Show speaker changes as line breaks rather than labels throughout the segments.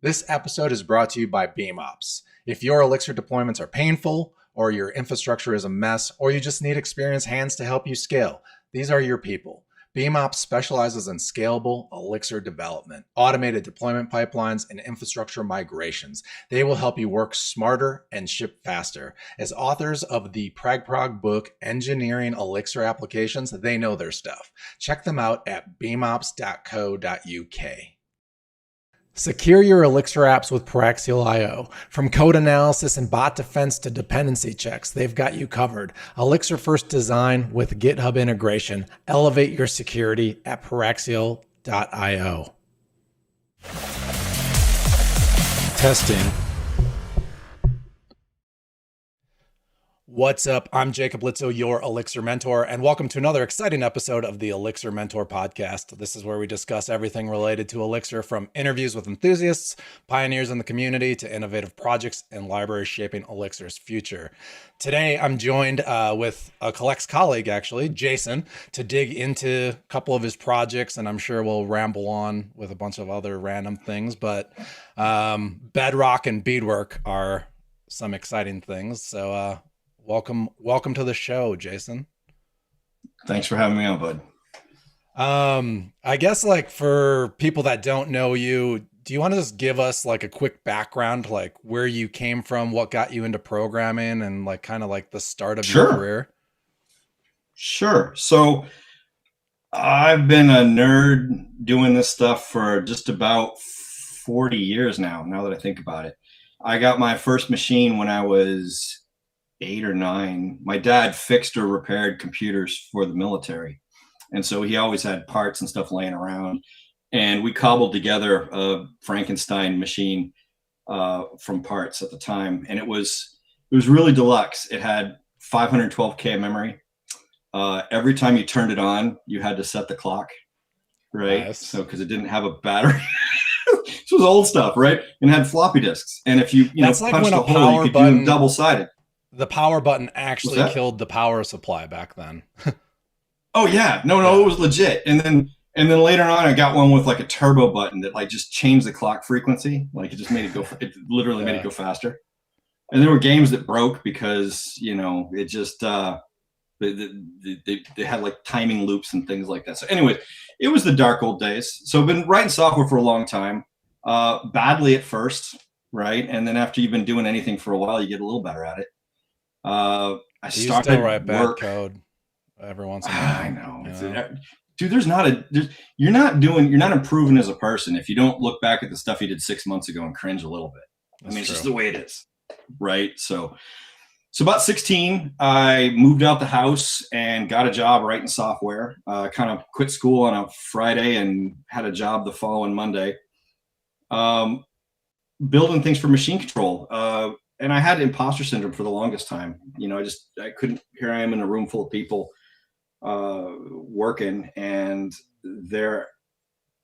This episode is brought to you by BEAMOps. If your Elixir deployments are painful, or your infrastructure is a mess, or you just need experienced hands to help you scale, these are your people. BEAMOps specializes in scalable Elixir development, automated deployment pipelines, and infrastructure migrations. They will help you work smarter and ship faster. As authors of the Prog book, Engineering Elixir Applications, they know their stuff. Check them out at beamops.co.uk. Secure your Elixir apps with Paraxial IO. From code analysis and bot defense to dependency checks, they've got you covered. Elixir first design with GitHub integration. Elevate your security at paraxial.io. Testing. What's up? I'm Jacob Litzo, your Elixir mentor, and welcome to another exciting episode of the Elixir Mentor Podcast. This is where we discuss everything related to Elixir, from interviews with enthusiasts, pioneers in the community, to innovative projects and libraries shaping Elixir's future. Today, I'm joined with a Collects colleague, actually, Jason, to dig into a couple of his projects, and I'm sure we'll ramble on with a bunch of other random things, but Bedrock and Beadwork are some exciting things. So, welcome to the show, Jason.
Thanks for having me on, bud.
I guess, like, for people that don't know you, do you want to just give us like a quick background, like where you came from, what got you into programming, and like kind of like the start of your career?
Sure. So I've been a nerd doing this stuff for just about 40 years now that I think about it. I got my first machine when I was 8 or 9. My dad fixed or repaired computers for the military, and so he always had parts and stuff laying around, and we cobbled together a Frankenstein machine from parts at the time, and it was really deluxe. It had 512K memory. Every time you turned it on, you had to set the clock, right?
Nice.
So because it didn't have a battery. This was old stuff, right? And it had floppy disks, and if you
That's like
punched
when
a hole, you could do them double-sided.
The power button actually killed the power supply back then.
Oh yeah, no, it was legit. And then later on, I got one with like a turbo button that like just changed the clock frequency. Like it just made it go. It literally made it go faster. And there were games that broke because it just they had like timing loops and things like that. So anyway, it was the dark old days. So I've been writing software for a long time, badly at first, right? And then after you've been doing anything for a while, you get a little better at it. I started
still write bad code every once in a while.
I know. Dude, you're not improving as a person if you don't look back at the stuff you did 6 months ago and cringe a little bit.
That's
it's
true.
just the way it is, right? So about 16, I moved out the house and got a job writing software. Kind of quit school on a Friday and had a job the following Monday, building things for machine control. And I had imposter syndrome for the longest time. I couldn't. Here I am in a room full of people working, and they're,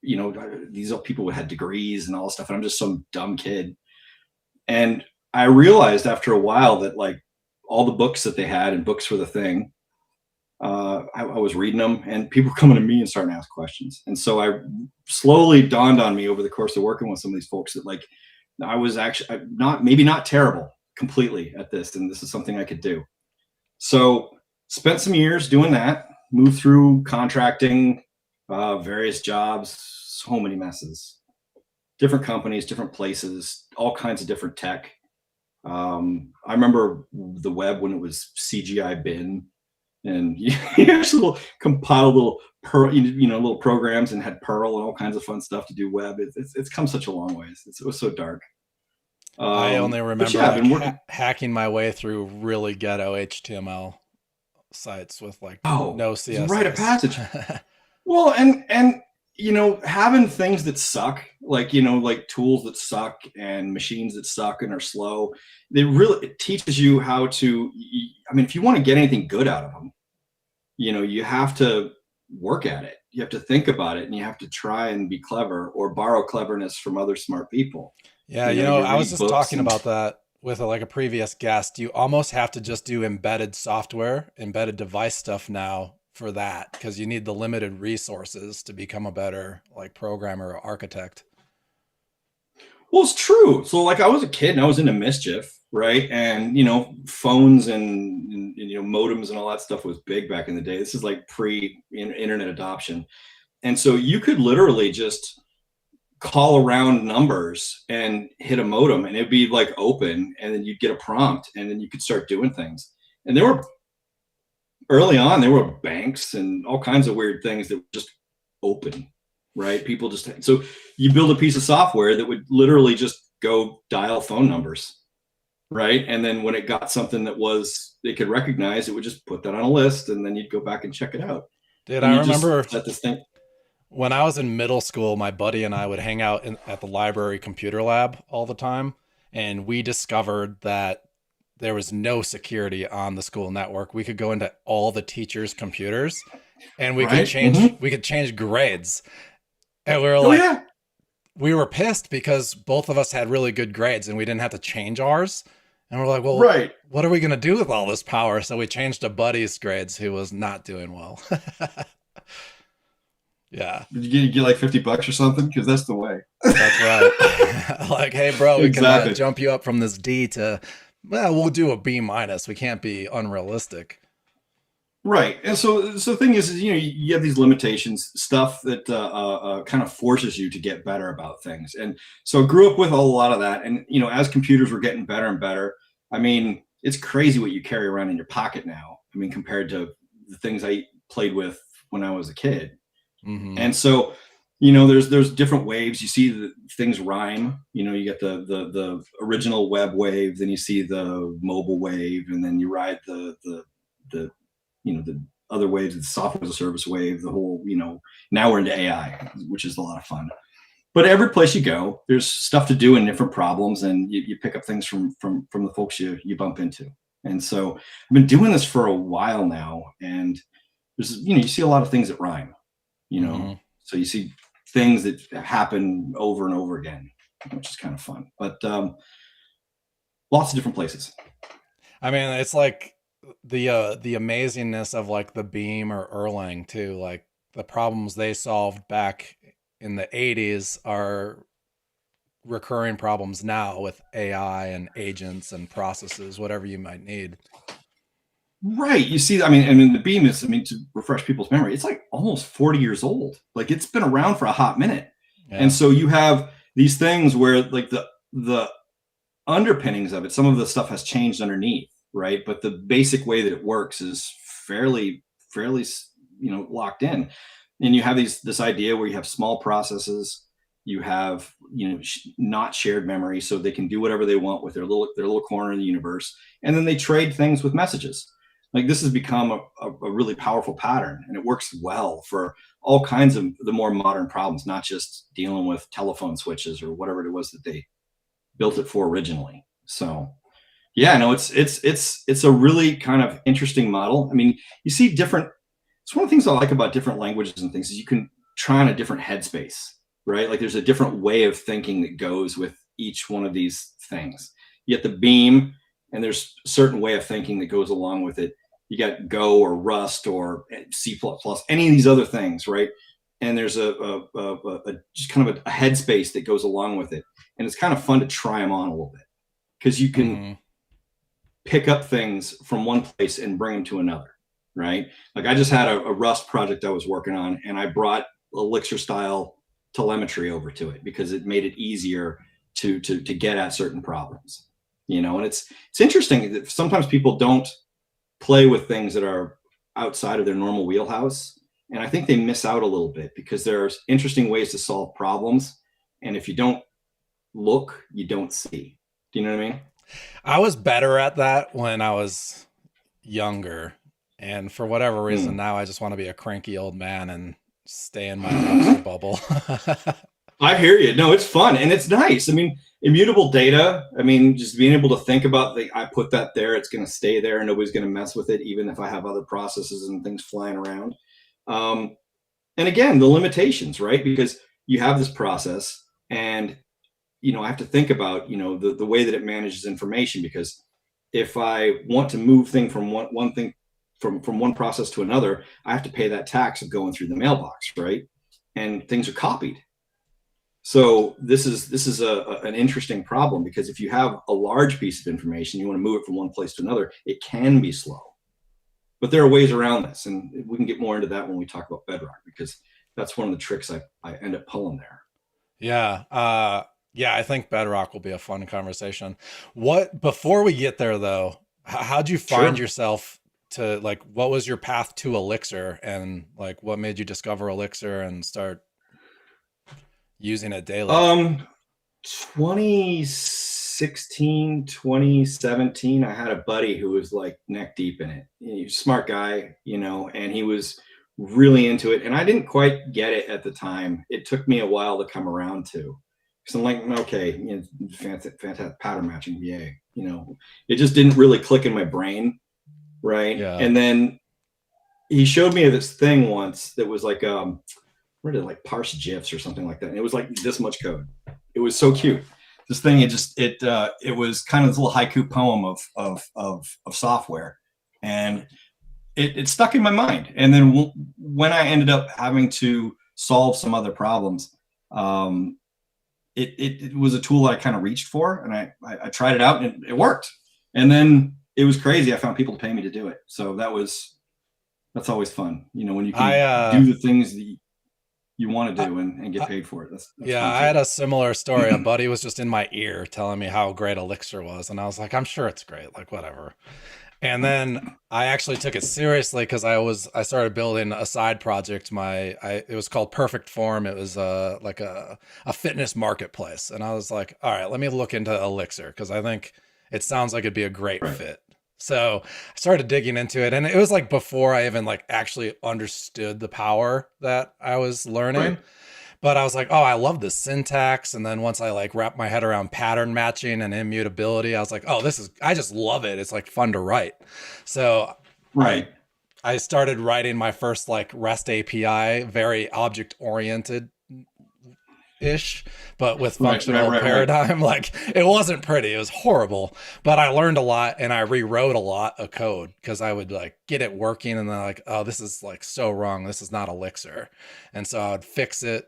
these are people who had degrees and all this stuff, and I'm just some dumb kid. And I realized after a while that like all the books that they had, and books were the thing. I was reading them, and people were coming to me and starting to ask questions. And so I slowly dawned on me over the course of working with some of these folks that like, I was actually not terrible completely at this, and this is something I could do. So spent some years doing that, moved through contracting, various jobs, so many messes, different companies, different places, all kinds of different tech. I remember the web when it was CGI bin, and you actually compiled little Perl, little programs, and had Perl and all kinds of fun stuff to do web. It's come such a long ways. It was so dark.
I only remember hacking my way through really ghetto HTML sites with like no CSS.
It's a rite of passage. Well, and having things that suck, like like tools that suck and machines that suck and are slow, it teaches you how to. I mean, if you want to get anything good out of them, you have to work at it. You have to think about it, and you have to try and be clever or borrow cleverness from other smart people.
Yeah, I was just talking about that with a previous guest. You almost have to just do embedded software, embedded device stuff now for that, because you need the limited resources to become a better like programmer or architect.
Well, it's true. So like I was a kid and I was into mischief, right? And phones and modems and all that stuff was big back in the day. This is like pre-internet adoption. And so you could literally just call around numbers and hit a modem and it'd be like open, and then you'd get a prompt and then you could start doing things. And there were early on, there were banks and all kinds of weird things that were just open, right? People just, so you build a piece of software that would literally just go dial phone numbers, right? And then when it got something that they could recognize, it would just put that on a list, and then you'd go back and check it out.
Dude,
And
I remember
set this thing.
when I was in middle school, my buddy and I would hang out at the library computer lab all the time. And we discovered that there was no security on the school network. We could go into all the teachers' computers and we could change grades. And we were we were pissed because both of us had really good grades and we didn't have to change ours. And we're like, well, what are we going to do with all this power? So we changed a buddy's grades who was not doing well. Yeah.
Did you get like $50 or something? Because that's the way.
That's right. Like, hey, bro, we can jump you up from this D to, well, we'll do a B minus. We can't be unrealistic.
Right. And so the thing is, you have these limitations, stuff that kind of forces you to get better about things. And so I grew up with a lot of that. And, as computers were getting better and better, I mean, it's crazy what you carry around in your pocket now. I mean, compared to the things I played with when I was a kid. Mm-hmm. And so, there's different waves. You see the things rhyme. You get the original web wave, then you see the mobile wave, and then you ride the other waves, the software as a service wave, the whole, now we're into AI, which is a lot of fun. But every place you go, there's stuff to do and different problems, and you pick up things from the folks you bump into. And so I've been doing this for a while now, and there's, you see a lot of things that rhyme, mm-hmm. So you see things that happen over and over again, which is kind of fun, but lots of different places.
I mean, it's like the amazingness of like the BEAM or Erlang too, like the problems they solved back in the 80s are recurring problems now with AI and agents and processes, whatever you might need.
Right. You see, I mean, the BEAM is, to refresh people's memory, it's like almost 40 years old. Like it's been around for a hot minute. Yeah. And so you have these things where like the underpinnings of it, some of the stuff has changed underneath, right? But the basic way that it works is fairly, locked in. And you have this idea where you have small processes, you have, not shared memory, so they can do whatever they want with their little corner of the universe. And then they trade things with messages. Like this has become a really powerful pattern, and it works well for all kinds of the more modern problems, not just dealing with telephone switches or whatever it was that they built it for originally. So yeah, no, it's a really kind of interesting model. I mean, you see different, it's one of the things I like about different languages and things is you can try on a different headspace, right? Like there's a different way of thinking that goes with each one of these things. You get the BEAM, and there's a certain way of thinking that goes along with it. You got Go or Rust or C++, any of these other things, right? And there's a just kind of a headspace that goes along with it. And it's kind of fun to try them on a little bit because you can pick up things from one place and bring them to another, right? Like I just had a Rust project I was working on, and I brought Elixir style telemetry over to it because it made it easier to get at certain problems. And it's interesting that sometimes people don't play with things that are outside of their normal wheelhouse. And I think they miss out a little bit because there's interesting ways to solve problems. And if you don't look, you don't see. Do you know what I mean?
I was better at that when I was younger. And for whatever reason, now I just want to be a cranky old man and stay in my Elixir bubble.
I hear you. No, it's fun and it's nice. I mean, immutable data. I mean, just being able to think about I put that there, it's going to stay there, and nobody's going to mess with it, even if I have other processes and things flying around. And again, the limitations, right? Because you have this process, and I have to think about the way that it manages information. Because if I want to move thing from one thing from one process to another, I have to pay that tax of going through the mailbox, right? And things are copied. So this is an interesting problem, because if you have a large piece of information, you want to move it from one place to another, it can be slow. But there are ways around this, and we can get more into that when we talk about Bedrock, because that's one of the tricks I end up pulling there.
Yeah. Yeah, I think Bedrock will be a fun conversation. Before we get there though, how'd you find yourself to, like, what was your path to Elixir, and like what made you discover Elixir and start using it daily?
2016, 2017, I had a buddy who was like neck deep in it. He was a smart guy, and he was really into it. And I didn't quite get it at the time. It took me a while to come around to, because I'm like, okay, fantastic pattern matching VA, it just didn't really click in my brain. Right.
Yeah.
And then he showed me this thing once that was like, where did like parse GIFs or something like that. And it was like this much code. It was so cute. This thing, it was kind of this little haiku poem of software, and it stuck in my mind. And then when I ended up having to solve some other problems, it was a tool I kind of reached for, and I tried it out, and it worked. And then it was crazy. I found people to pay me to do it. So that's always fun. When you can do the things that you want to do and get paid for it. That's
yeah, I had a similar story. A buddy was just in my ear telling me how great Elixir was, and I was like, I'm sure it's great, like whatever. And then I actually took it seriously, because I started building a side project. It was called Perfect Form. It was like a fitness marketplace, and I was like, all right, let me look into Elixir, because I think it sounds like it'd be a great fit. So I started digging into it, and it was like before I even like actually understood the power that I was learning. Right. But I was like, oh, I love the syntax. And then once I like wrapped my head around pattern matching and immutability, I was like, oh, I just love it. It's like fun to write. So
right.
I started writing my first like REST API, very object oriented ish, but with functional paradigm. Like, it wasn't pretty, it was horrible, but I learned a lot, and I rewrote a lot of code, because I would like get it working, and then like, oh, this is like so wrong, this is not Elixir. And so I would fix it,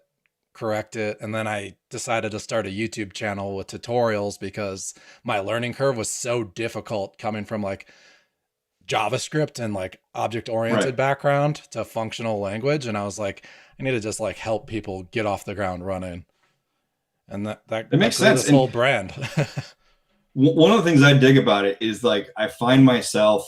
correct it, and then I decided to start a YouTube channel with tutorials, because my learning curve was so difficult coming from like JavaScript and like object-oriented background to functional language. And I was like, I need to just like help people get off the ground running. And that
makes sense.
This whole brand.
One of the things I dig about it is like, I find myself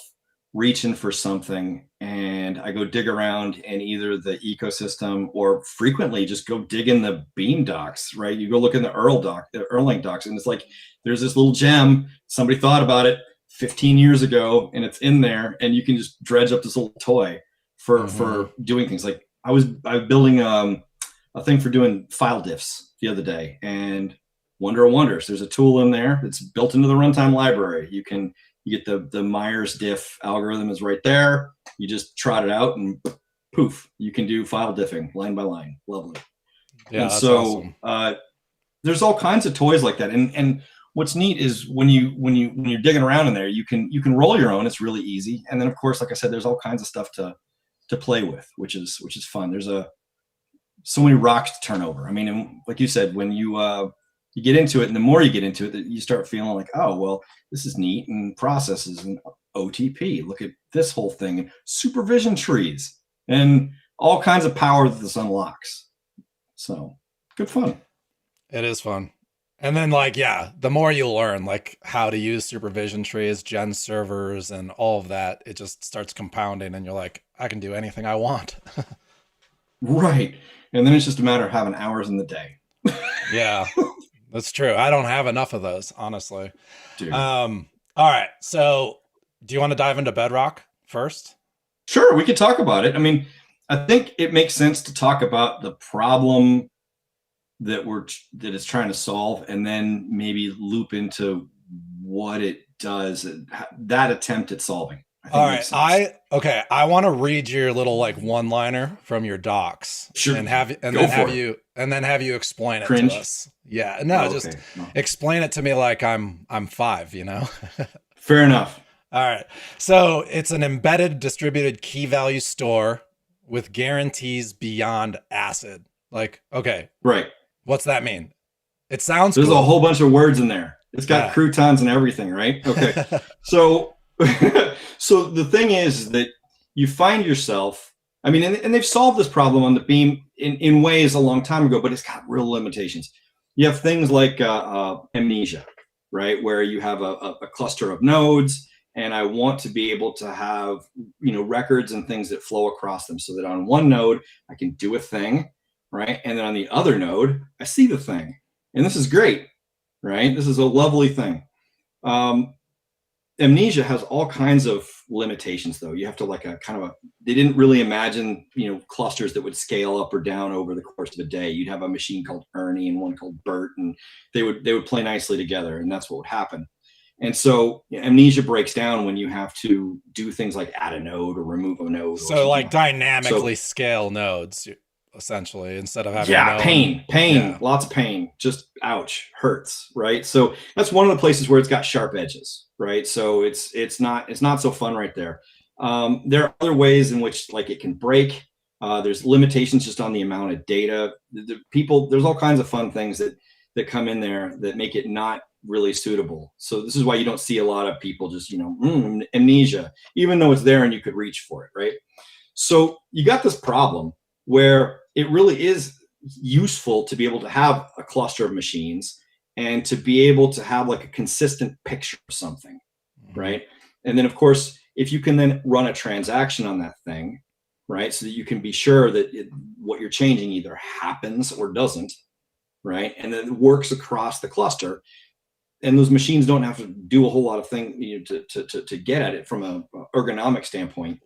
reaching for something, and I go dig around in either the ecosystem, or frequently just go dig in the Beam docs, right? You go look in the Erlang docs, and it's like, there's this little gem, somebody thought about it 15 years ago, and it's in there, and you can just dredge up this little toy for doing things. Like I was building a thing for doing file diffs the other day, and wonder of wonders, there's a tool in there that's built into the runtime library. You get the Myers diff algorithm is right there. You just trot it out, and poof, you can do file diffing line by line. Lovely.
Yeah,
and so awesome. There's all kinds of toys like that, and what's neat is when you're digging around in there, you can roll your own. It's really easy. And then of course, like I said, there's all kinds of stuff to play with, which is fun. There's so many rocks to turn over. I mean, and like you said, when you get into it, and the more you get into it, you start feeling like, oh, well, this is neat, and processes and OTP. Look at this whole thing, and supervision trees, and all kinds of power that this unlocks. So good fun.
It is fun. And then like, yeah, the more you learn like how to use supervision trees, gen servers, and all of that, it just starts compounding, and you're like, I can do anything I want.
Right. And then it's just a matter of having hours in the day.
Yeah, that's true. I don't have enough of those, honestly.
Dude.
All right. So do you want to dive into Bedrock first?
Sure, we could talk about it. I mean, I think it makes sense to talk about the problem that it's trying to solve, and then maybe loop into what it does, that attempt at solving.
All right. I want to read your little like one-liner from your docs.
Sure.
And have you explain it to us. Yeah. No, explain it to me like I'm 5, you know?
Fair enough.
All right. So it's an embedded distributed key value store with guarantees beyond ACID. Like, okay.
Right.
What's that mean? It sounds
There's
cool.
a whole bunch of words in there. It's got
Yeah.
croutons and everything, right? Okay. So, so the thing is that you find yourself, I mean, and they've solved this problem on the Beam in ways a long time ago, but it's got real limitations. You have things like amnesia, right? Where you have a cluster of nodes, and I want to be able to have, records and things that flow across them, so that on one node I can do a thing, right? And then on the other node, I see the thing. And this is great, right? This is a lovely thing. Amnesia has all kinds of limitations, though. You have to they didn't really imagine, clusters that would scale up or down over the course of a day. You'd have a machine called Ernie and one called Bert, and they would play nicely together, and that's what would happen. And so amnesia breaks down when you have to do things like add a node or remove a node.
So like dynamically scale nodes, essentially, instead of having
pain, lots of pain, just ouch, hurts, right? So that's one of the places where it's got sharp edges, right? So it's not so fun right there. There are other ways in which it can break. There's limitations just on the amount of data. There's all kinds of fun things that come in there that make it not really suitable. So this is why you don't see a lot of people just amnesia, even though it's there and you could reach for it, right? So you got this problem where it really is useful to be able to have a cluster of machines and to be able to have a consistent picture of something, right? And then, of course, if you can then run a transaction on that thing, right, so that you can be sure that what you're changing either happens or doesn't, right, and then it works across the cluster, and those machines don't have to do a whole lot of things to get at it from an ergonomic standpoint.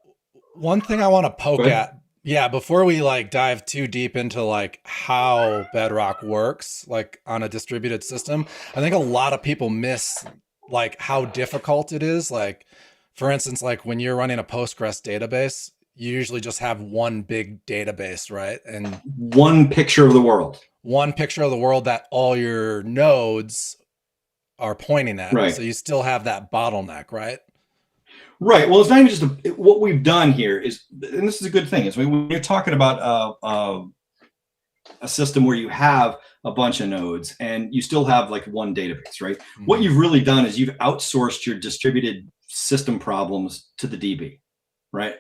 One thing I want to poke at, before we dive too deep into how Bedrock works on a distributed system, I think a lot of people miss how difficult it is. For instance, when you're running a Postgres database, you usually just have one big database, right? And
one picture of the world
that all your nodes are pointing at.
Right.
So you still have that bottleneck, right?
Right. Well, it's not even just what we've done here is, and this is a good thing, is when you're talking about a system where you have a bunch of nodes and you still have one database, right? Mm-hmm. What you've really done is you've outsourced your distributed system problems to the DB, right?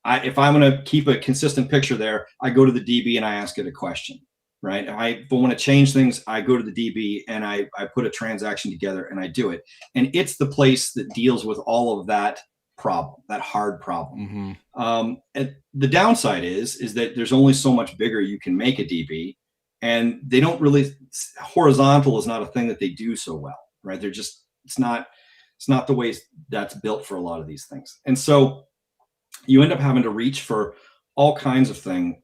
If I'm going to keep a consistent picture there, I go to the DB and I ask it a question, right? If I want to change things, I go to the DB and I put a transaction together and I do it. And it's the place that deals with all of that problem, that hard problem. Mm-hmm. And the downside is that there's only so much bigger you can make a DB, and they don't really, horizontal is not a thing that they do so well, right? They're just, it's not the way that's built for a lot of these things. And so you end up having to reach for all kinds of things,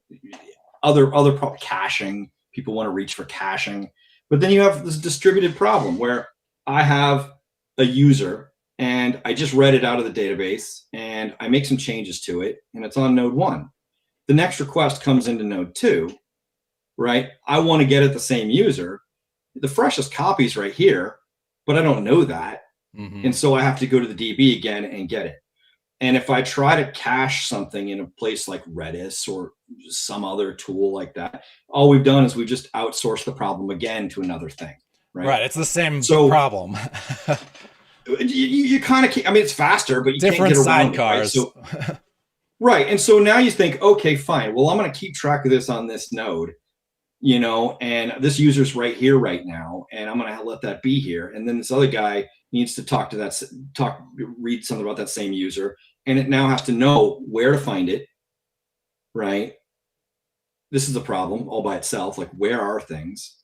other caching. People want to reach for caching, but then you have this distributed problem where I have a user and I just read it out of the database and I make some changes to it and it's on node 1. The next request comes into node 2, right? I want to get at the same user. The freshest copy is right here, but I don't know that. Mm-hmm. And so I have to go to the DB again and get it. And if I try to cache something in a place like Redis or some other tool like that, all we've done is we've just outsourced the problem again to another thing, right?
Right. It's the same problem.
you kind of, it's faster, but you
different
can't get around
sidecars.
It, right? So, right. And so now you think, okay, fine. Well, I'm going to keep track of this on this node, and this user's right here right now, and I'm going to let that be here. And then this other guy needs to read something about that same user, and it now has to know where to find it, right? This is a problem all by itself. Where are things?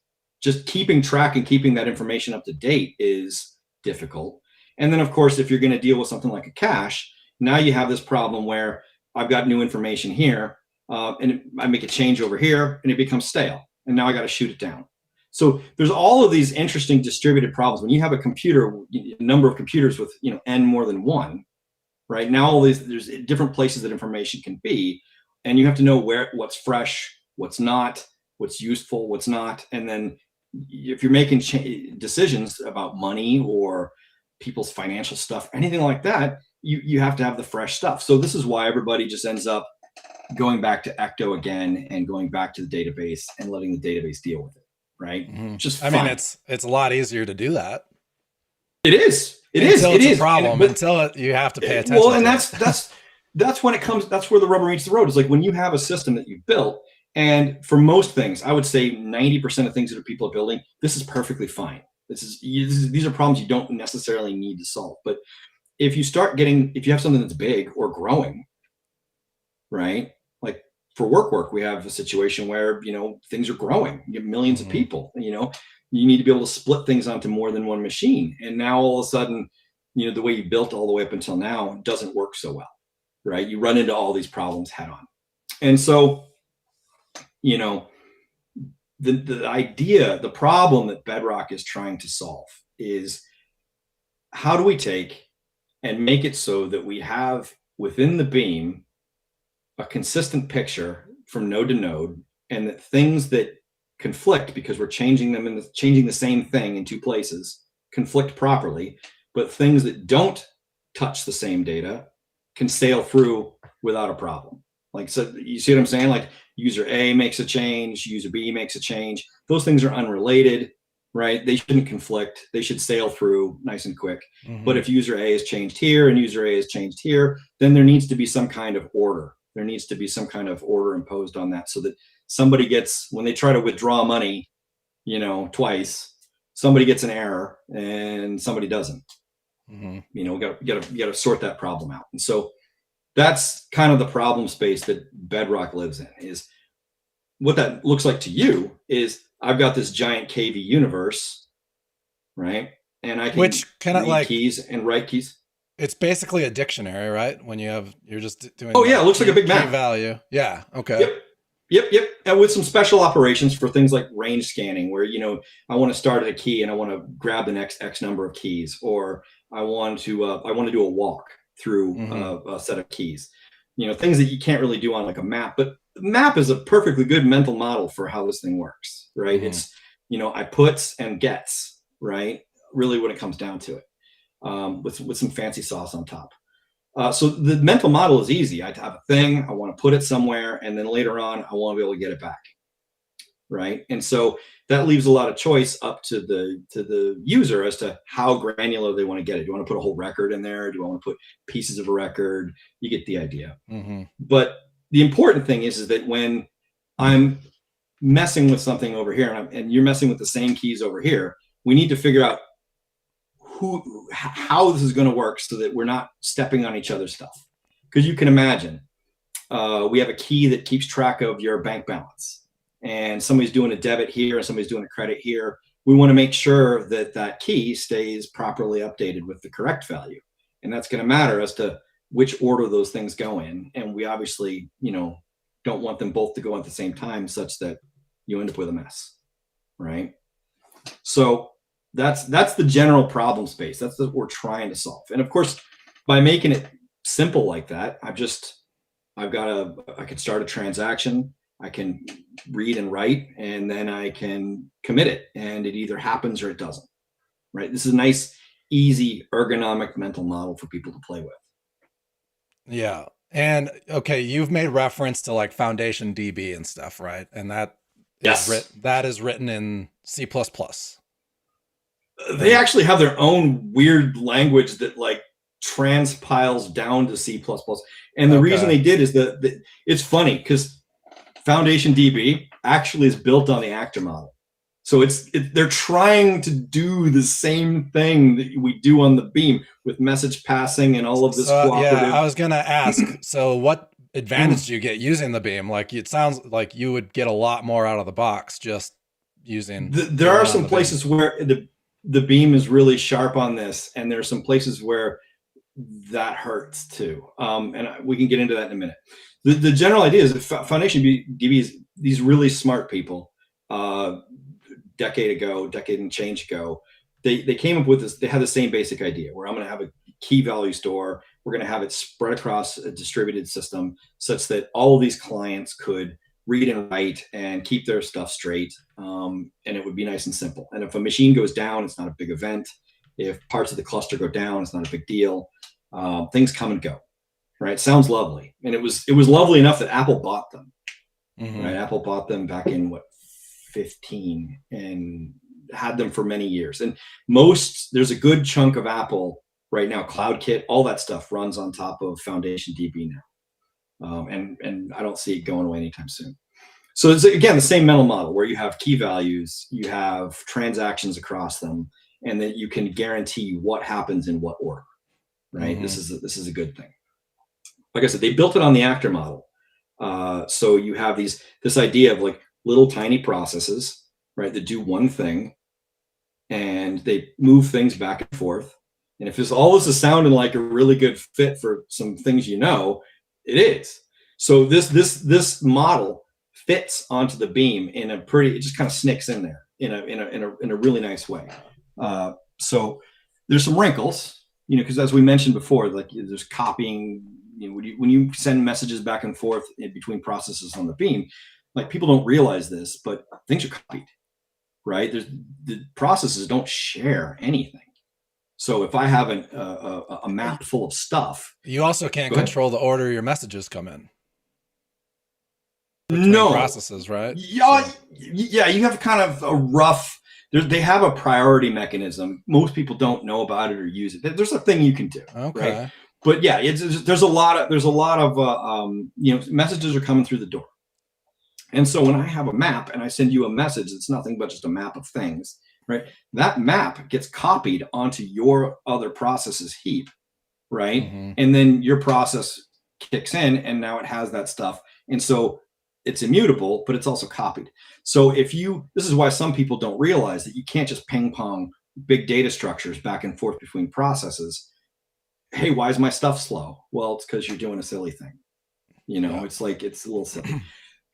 Just keeping track and keeping that information up to date is difficult. And then, of course, if you're going to deal with something like a cache, now you have this problem where I've got new information here, and I make a change over here, and it becomes stale. And now I got to shoot it down. So there's all of these interesting distributed problems. When you have a number of computers with n more than one, right? Now there's different places that information can be, and you have to know what's fresh, what's not, what's useful, what's not. And then if you're making decisions about money or people's financial stuff, anything like that, you have to have the fresh stuff. So this is why everybody just ends up going back to Ecto again and going back to the database and letting the database deal with it. right?
Mm-hmm.
Just
I mean, it's a lot easier to do that.
It is.
Until it's
It is
a problem.
but,
until you have to pay attention.
Well, and
to
that's when it comes. That's where the rubber meets the road. Is like when you have a system that you built, and for most things, I would say 90% of things that people are building, this is perfectly fine. These are problems you don't necessarily need to solve. But if you have something that's big or growing, right? Like for work, we have a situation where, things are growing. You have millions of people, you need to be able to split things onto more than one machine. And now all of a sudden, the way you built all the way up until now doesn't work so well, right? You run into all these problems head on. And so, the problem that Bedrock is trying to solve is, how do we take and make it so that we have within the Beam a consistent picture from node to node, and that things that conflict because we're changing the same thing in two places conflict properly, but things that don't touch the same data can sail through without a problem. Like, so you see what I'm saying? Like user A makes a change, user B makes a change. Those things are unrelated, right? They shouldn't conflict. They should sail through nice and quick. But if user A has changed here and user A has changed here, then there needs to be some kind of order. There needs to be some kind of order imposed on that, so that somebody gets, when they try to withdraw money, twice, somebody gets an error and somebody doesn't. We got to sort that problem out. And so that's kind of the problem space that Bedrock lives in. Is what that looks like to you is, I've got this giant KV universe, right? And I can read keys and write keys.
It's basically a dictionary, right? When you're just doing.
Oh yeah, it looks like a big map.
Key value. Yeah. Okay.
Yep. And with some special operations for things like range scanning, where I want to start at a key and I want to grab the next X number of keys, or I want to do a walk through a set of keys. Things that you can't really do on like a map. But the map is a perfectly good mental model for how this thing works, right? It's I puts and gets, right? Really, when it comes down to it. With some fancy sauce on top. So the mental model is easy. I have a thing, I want to put it somewhere, and then later on, I want to be able to get it back, right? And so that leaves a lot of choice up to the user as to how granular they want to get it. Do you want to put a whole record in there? Do I want to put pieces of a record? You get the idea. But the important thing is that when I'm messing with something over here, and you're messing with the same keys over here, we need to figure out how this is going to work so that we're not stepping on each other's stuff. Because you can imagine, we have a key that keeps track of your bank balance, and somebody's doing a debit here and somebody's doing a credit here. We want to make sure that that key stays properly updated with the correct value, and that's going to matter as to which order those things go in. And we obviously, don't want them both to go at the same time, such that you end up with a mess, right? So that's the general problem space. That's what we're trying to solve. And of course, by making it simple like that, I can start a transaction, I can read and write, and then I can commit it, and it either happens or it doesn't, right? This is a nice, easy, ergonomic mental model for people to play with.
Yeah. And okay, you've made reference to like FoundationDB and stuff, right? And that is written in C++.
They actually have their own weird language that like transpiles down to C++. And the reason they did is that it's funny because FoundationDB actually is built on the actor model. So they're trying to do the same thing that we do on the Beam with message passing and all of this cooperative.
Yeah, I was going to ask, so what advantage do you get using the Beam? Like, it sounds like you would get a lot more out of the box just using.
There are some places where the Beam is really sharp on this, and there are some places where that hurts too. And we can get into that in a minute. The general idea is that FoundationDB is these really smart people, decade and change ago, they came up with this. They had the same basic idea where I'm going to have a key value store. We're going to have it spread across a distributed system such that all of these clients could read and write and keep their stuff straight. And it would be nice and simple. And if a machine goes down, it's not a big event. If parts of the cluster go down, it's not a big deal. Things come and go, right? Sounds lovely. And it was lovely enough that Apple bought them, right? Apple bought them back in 15 and had them for many years. And there's a good chunk of Apple right now, CloudKit, all that stuff runs on top of FoundationDB now. And I don't see it going away anytime soon. So it's, again, the same mental model where you have key values, you have transactions across them, and that you can guarantee what happens in what order, right? Mm-hmm. This is a good thing. Like I said, they built it on the actor model. So you have this idea of like little tiny processes, right, that do one thing, and they move things back and forth. And if all this is sounding like a really good fit for some things, it is. So this model fits onto the Beam in a it just kind of snicks in there in a really nice way. So there's some wrinkles, because as we mentioned before, like there's copying. When you send messages back and forth in between processes on the Beam, like people don't realize this, but things are copied, right? The processes don't share anything. So if I have a map full of stuff,
you also can't control the order your messages come in.
No
processes, right?
Yeah, so. Yeah. You have kind of a rough. They have a priority mechanism. Most people don't know about it or use it. There's a thing you can do.
Okay.
Right? But yeah, there's a lot of messages are coming through the door. And so when I have a map and I send you a message, it's nothing but just a map of things, right? That map gets copied onto your other process's heap, right? Mm-hmm. And then your process kicks in and now it has that stuff. And so it's immutable, but it's also copied. So this is why some people don't realize that you can't just ping pong big data structures back and forth between processes. Hey, why is my stuff slow? Well, it's because you're doing a silly thing. It's like, it's a little silly.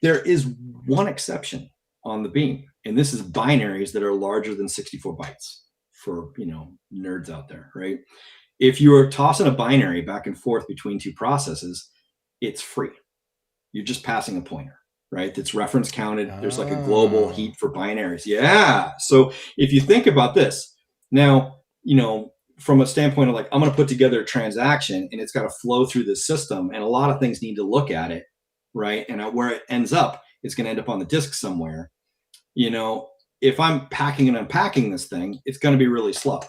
There is one exception on the Beam, and this is binaries that are larger than 64 bytes for, nerds out there, right? If you are tossing a binary back and forth between two processes, it's free. You're just passing a pointer, right? That's reference counted. There's like a global heap for binaries. Yeah. So if you think about this now, from a standpoint of like, I'm going to put together a transaction and it's got to flow through the system, and a lot of things need to look at it, right? And where it ends up, it's going to end up on the disk somewhere. If I'm packing and unpacking this thing, it's going to be really slow.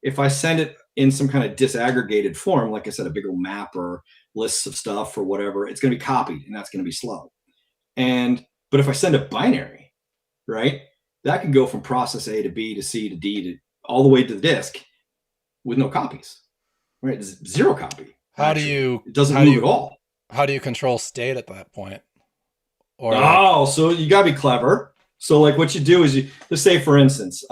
If I send it in some kind of disaggregated form, like I said, a big old map or lists of stuff or whatever, it's going to be copied, and that's going to be slow. But if I send a binary, right, that can go from process A to B to C to D to all the way to the disk with no copies, right? It's zero copy. It doesn't move at all.
How do you control state at that point?
So you gotta be clever. So like what you do is let's say for instance,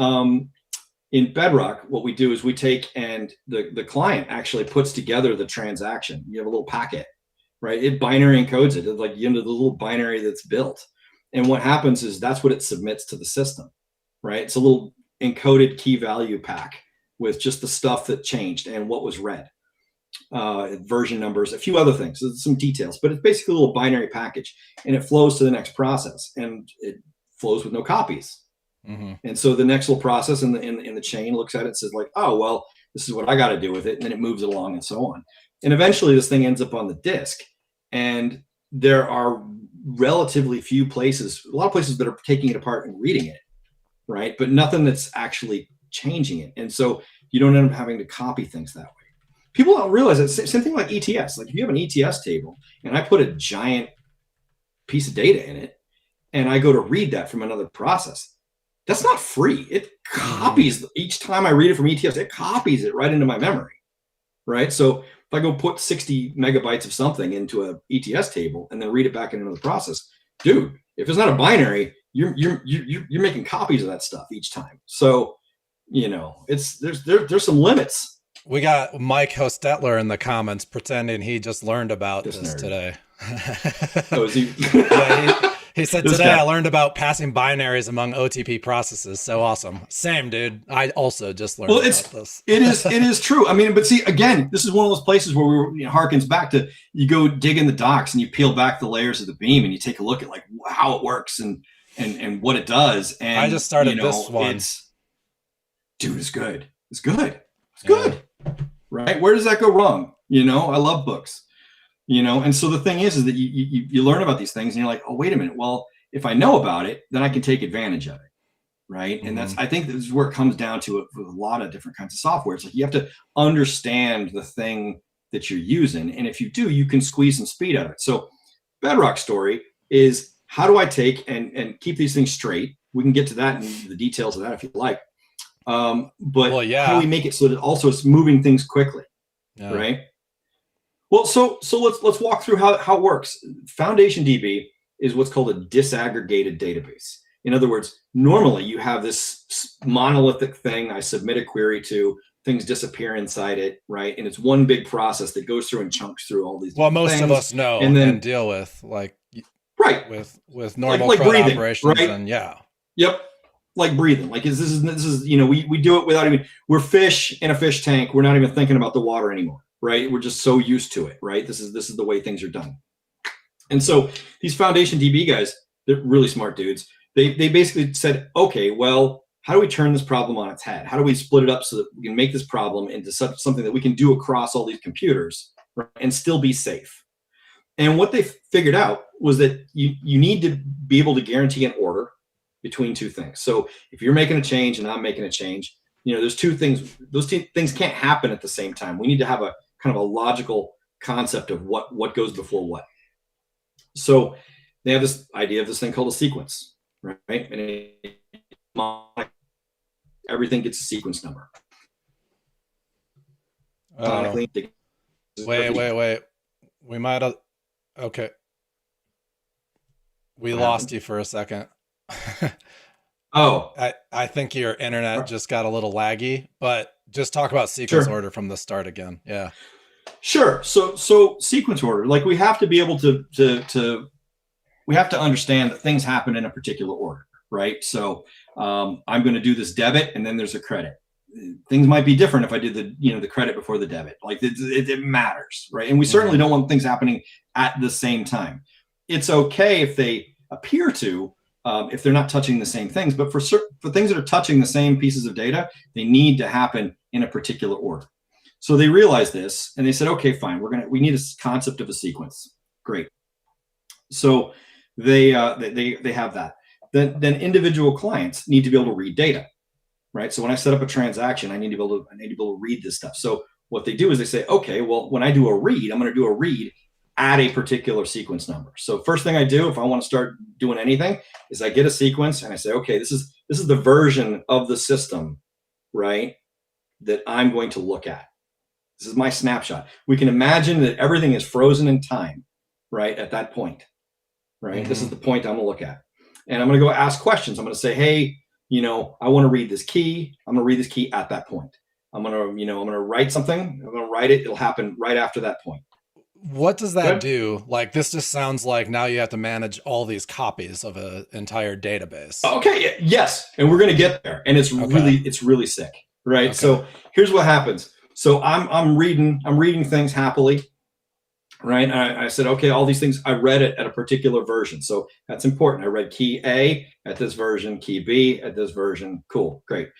in Bedrock, what we do is we take and the client actually puts together the transaction. You have a little packet, right? It binary encodes it. It's like the little binary that's built. And what happens is that's what it submits to the system, right? It's a little encoded key value pack with just the stuff that changed and what was read, version numbers, a few other things, some details, but it's basically a little binary package, and it flows to the next process, and it flows with no copies. Mm-hmm. And so the next little process in the chain looks at it and says like, oh, well, this is what I got to do with it. And then it moves it along and so on. And eventually this thing ends up on the disk, and there are relatively few places, a lot of places that are taking it apart and reading it, right? But nothing that's actually changing it. And so you don't end up having to copy things that way. People don't realize that. Same thing like ETS. Like if you have an ETS table and I put a giant piece of data in it and I go to read that from another process, that's not free. It copies each time I read it from ETS, it copies it right into my memory, right? So if I go put 60 megabytes of something into a ETS table and then read it back into another process, dude, if it's not a binary, you're making copies of that stuff each time. So there's some limits.
We got Mike Hostetler in the comments pretending he just learned about this today.
Oh, is he?
Yeah, he said today I learned about passing binaries among OTP processes. So awesome. Same, dude. I also just learned about this.
It is true. I mean, but see, again, this is one of those places where harkens back to, you go dig in the docs and you peel back the layers of the Beam and you take a look at like how it works and what it does. And
I just started this one.
Dude, it's good. It's good. It's good. Right? Where does that go wrong? I love books. And so the thing is that you learn about these things and you're like, oh, wait a minute. Well, if I know about it, then I can take advantage of it. Right. And I think this is where it comes down to it with a lot of different kinds of software. It's like you have to understand the thing that you're using. And if you do, you can squeeze some speed out of it. So Bedrock story is, how do I take and keep these things straight? We can get to that and the details of that if you like. But how do we make it so that also it's moving things quickly? Yeah. Right. Well, so let's walk through how it works. FoundationDB is what's called a disaggregated database. In other words, normally you have this monolithic thing I submit a query to, things disappear inside it, right? And it's one big process that goes through and chunks through all these
most
things,
of us know and deal with, like,
right,
with normal
like breathing,
operations,
right?
And
yep, like breathing. Like this is we do it without even, we're fish in a fish tank. We're not even thinking about the water anymore, right? We're just so used to it, right? This is the way things are done. And so these FoundationDB guys, they're really smart dudes. They basically said, okay, well, how do we turn this problem on its head? How do we split it up so that we can make this problem into something that we can do across all these computers, right, and still be safe? And what they figured out was that you need to be able to guarantee an order between two things. So if you're making a change and I'm making a change, there's two things. Those two things can't happen at the same time. We need to have a kind of a logical concept of what goes before what. So they have this idea of this thing called a sequence. Right, and everything gets a sequence number.
Wait. We might have. Okay, we lost you for a second.
Oh,
I think your internet just got a little laggy, but just talk about sequence order from the start again. Yeah,
sure. So sequence order, like we have to be able to. We have to understand that things happen in a particular order, right? So I'm going to do this debit, and then there's a credit. Things might be different if I did the credit before the debit. Like it matters, right? And we certainly don't want things happening at the same time. It's okay if they appear to, if they're not touching the same things. But for things that are touching the same pieces of data, they need to happen in a particular order. So they realized this, and they said, okay, fine. We need a concept of a sequence. Great. So they have that. Then individual clients need to be able to read data, right? So when I set up a transaction, I need to be able to read this stuff. So what they do is they say, okay, well, when I do a read, I'm going to do a read at a particular sequence number. So first thing I do if I want to start doing anything is I get a sequence and I say, okay, this is the version of the system, right, that I'm going to look at. This is my snapshot. We can imagine that everything is frozen in time, right, at that point. Right. This is the point I'm going to look at. And I'm going to go ask questions. I'm going to say, hey, I want to read this key. I'm going to read this key at that point. I'm going to write something. I'm going to write it. It'll happen right after that point.
What does that do? Like, this just sounds like now you have to manage all these copies of an entire database.
Okay. Yes. And we're going to get there. And it's really sick. Right. Okay. So here's what happens. So I'm reading things happily. Right. I said, okay, all these things, I read it at a particular version. So that's important. I read key A at this version, key B at this version. Cool. Great.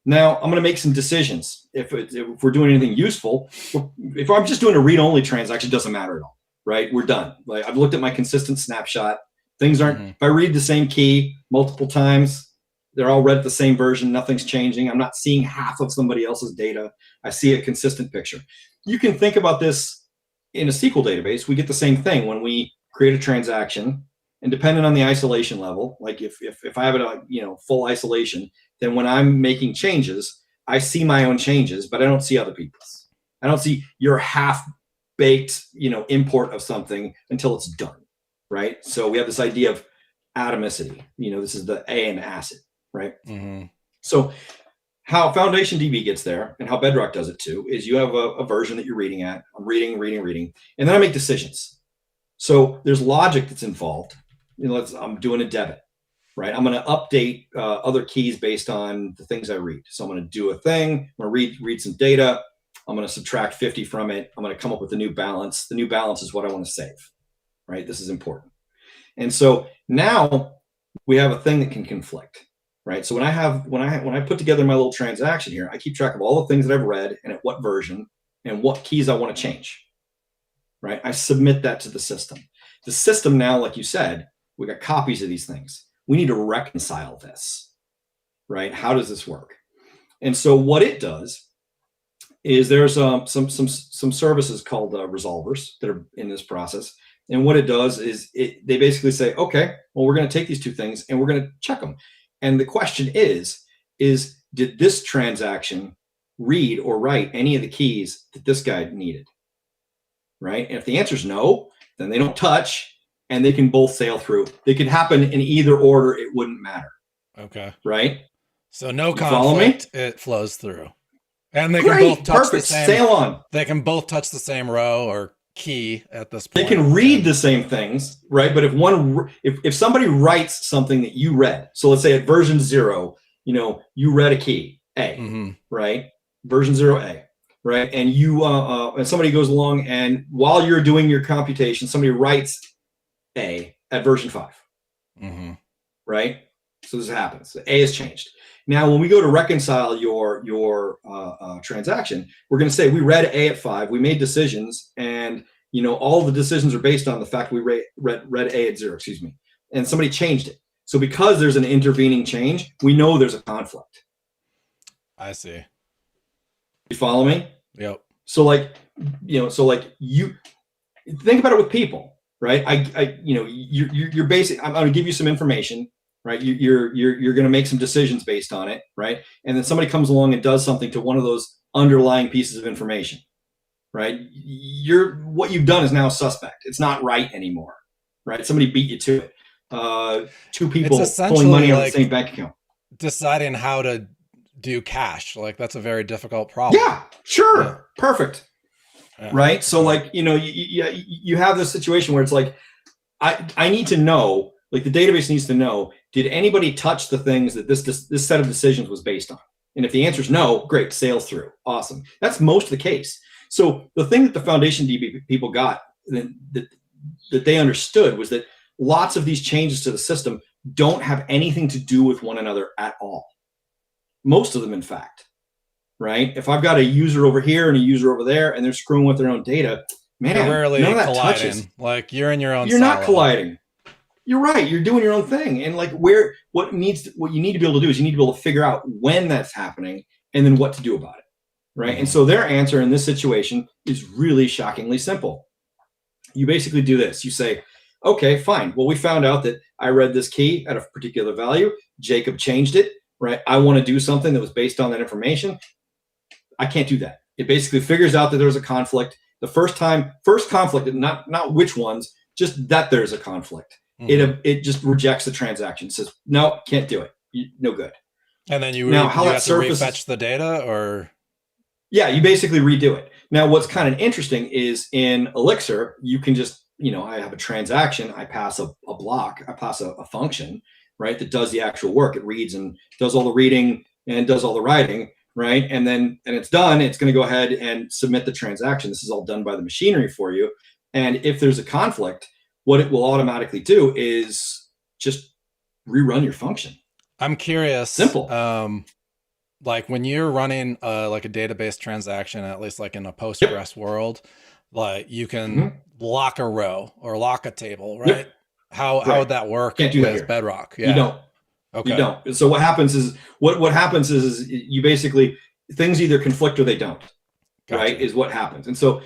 Now I'm going to make some decisions. If we're doing anything useful, if I'm just doing a read-only transaction, it doesn't matter at all. Right. We're done. Like, I've looked at my consistent snapshot. Things aren't, if I read the same key multiple times, they're all read at the same version. Nothing's changing. I'm not seeing half of somebody else's data. I see a consistent picture. You can think about this. In a SQL database, we get the same thing when we create a transaction, and depending on the isolation level, like if I have it, full isolation, then when I'm making changes, I see my own changes, but I don't see other people's. I don't see your half-baked, import of something until it's done, right? So we have this idea of atomicity. This is the A in acid, right? So how FoundationDB gets there and how Bedrock does it too is you have a version that you're reading at. I'm reading, and then I make decisions. So there's logic that's involved. I'm doing a debit, right? I'm going to update other keys based on the things I read. So I'm going to do a thing. I'm going to read some data. I'm going to subtract 50 from it. I'm going to come up with a new balance. The new balance is what I want to save, right? This is important. And so now we have a thing that can conflict. Right. So when I put together my little transaction here, I keep track of all the things that I've read and at what version and what keys I want to change. Right. I submit that to the system. The system now, like you said, We got copies of these things. We need to reconcile this, right? How does this work? And so what it does is there's some services called resolvers that are in this process. And what it does is they basically say, okay, well, we're going to take these two things and we're going to check them. And the question is did this transaction read or write any of the keys that this guy needed, right? And if the answer is no, then they don't touch, and they can both sail through. They could happen in either order. It wouldn't matter.
Okay.
Right?
So no conflict, it flows through. And they can both touch the same.
Sail on.
They can both touch the same row or key at this point.
They can read the same things, right? But if somebody writes something that you read, so let's say at version 0, you read a key A, right? Version 0A, right? And you and somebody goes along, and while you're doing your computation, somebody writes A at version 5, right? So this happens. A has changed. Now, when we go to reconcile your transaction, we're going to say we read A at 5, we made decisions, and all the decisions are based on the fact we read A at 0, and somebody changed it. So because there's an intervening change, we know there's a conflict.
I see.
You follow me?
Yep.
So you think about it with people, right? You're basic. I'm going to give you some information. Right, you're going to make some decisions based on it, right? And then somebody comes along and does something to one of those underlying pieces of information, right? What you've done is now suspect. It's not right anymore, right? Somebody beat you to it. Two people pulling money out of the same bank account.
Deciding how to do cash, that's a very difficult problem.
Yeah, sure, yeah. Perfect, right? So you have this situation where it's like, I need to know. Like the database needs to know, did anybody touch the things that this set of decisions was based on? And if the answer is no, great, sails through. Awesome. That's most of the case. So the thing that the FoundationDB people got that they understood was that lots of these changes to the system don't have anything to do with one another at all. Most of them, in fact, right? If I've got a user over here and a user over there and they're screwing with their own data, man,
you're rarely
none of that
colliding.
touches.
You're in your own
You're
silo.
not colliding. You're right. You're doing your own thing. And what you need to be able to do is you need to be able to figure out when that's happening and then what to do about it. Right. And so their answer in this situation is really shockingly simple. You basically do this. You say, okay, fine. Well, we found out that I read this key at a particular value. Jacob changed it. Right. I want to do something that was based on that information. I can't do that. It basically figures out that there's a conflict. The first conflict, not which ones, just that there's a conflict. It just rejects the transaction. It says, no, can't do it. No good.
And then you have to refetch the data, or?
Yeah, you basically redo it. Now, what's kind of interesting is in Elixir, you can just, I have a transaction. I pass a block. I pass a function, right, that does the actual work. It reads and does all the reading and does all the writing, right? And it's done. It's going to go ahead and submit the transaction. This is all done by the machinery for you. And if there's a conflict, what it will automatically do is just rerun your function.
I'm curious.
Simple.
When you're running a database transaction, at least in a Postgres world, you can lock a row or lock a table, right?
Yep.
How would that work?
Can't do that with
Bedrock?
Yeah. You don't. Okay. You don't. So what happens is what happens is you basically things either conflict or they don't. Gotcha. Right? Is what happens. And so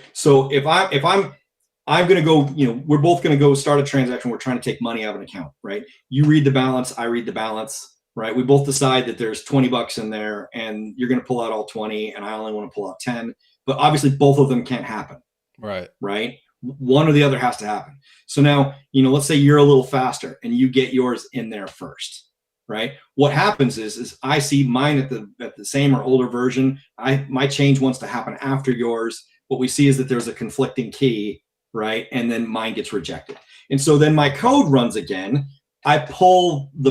if I'm going to go, we're both going to go start a transaction. We're trying to take money out of an account, right? You read the balance. I read the balance, right? We both decide that there's $20 in there and you're going to pull out all 20 and I only want to pull out 10, but obviously both of them can't happen.
Right.
Right. One or the other has to happen. So now, let's say you're a little faster and you get yours in there first, right? What happens is I see mine at the same or older version. My change wants to happen after yours. What we see is that there's a conflicting key, right? And then mine gets rejected. And so then my code runs again. I pull the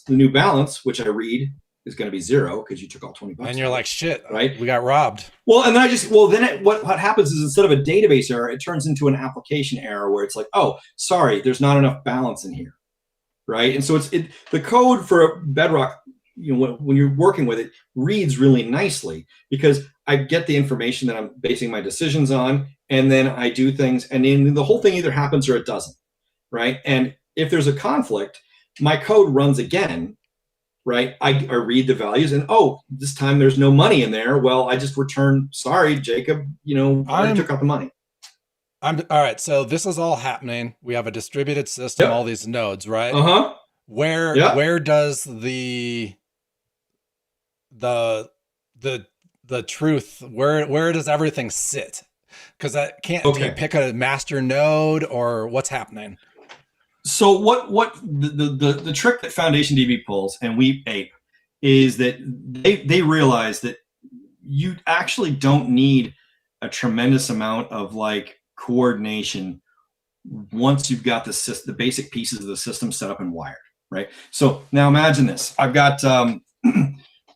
new balance, which I read is going to be 0 because you took all $20.
And you're like, shit,
right?
We got robbed.
Well, and then what happens is instead of a database error, it turns into an application error where it's like, oh, sorry, there's not enough balance in here, right? And so the code for Bedrock, when you're working with it, reads really nicely because I get the information that I'm basing my decisions on, and then I do things, and then the whole thing either happens or it doesn't, right? And if there's a conflict, my code runs again, right? I read the values and, oh, this time there's no money in there. Well, I just return, sorry, Jacob, I took out the money.
All right. So this is all happening. We have a distributed system, all these nodes, right?
Uh-huh.
Where does the truth, where does everything sit? Because that can't, do you pick a master node or what's happening?
So what the trick that FoundationDB pulls and we ape is that they realize that you actually don't need a tremendous amount of like coordination once you've got the basic pieces of the system set up and wired, right? So now imagine this. I've got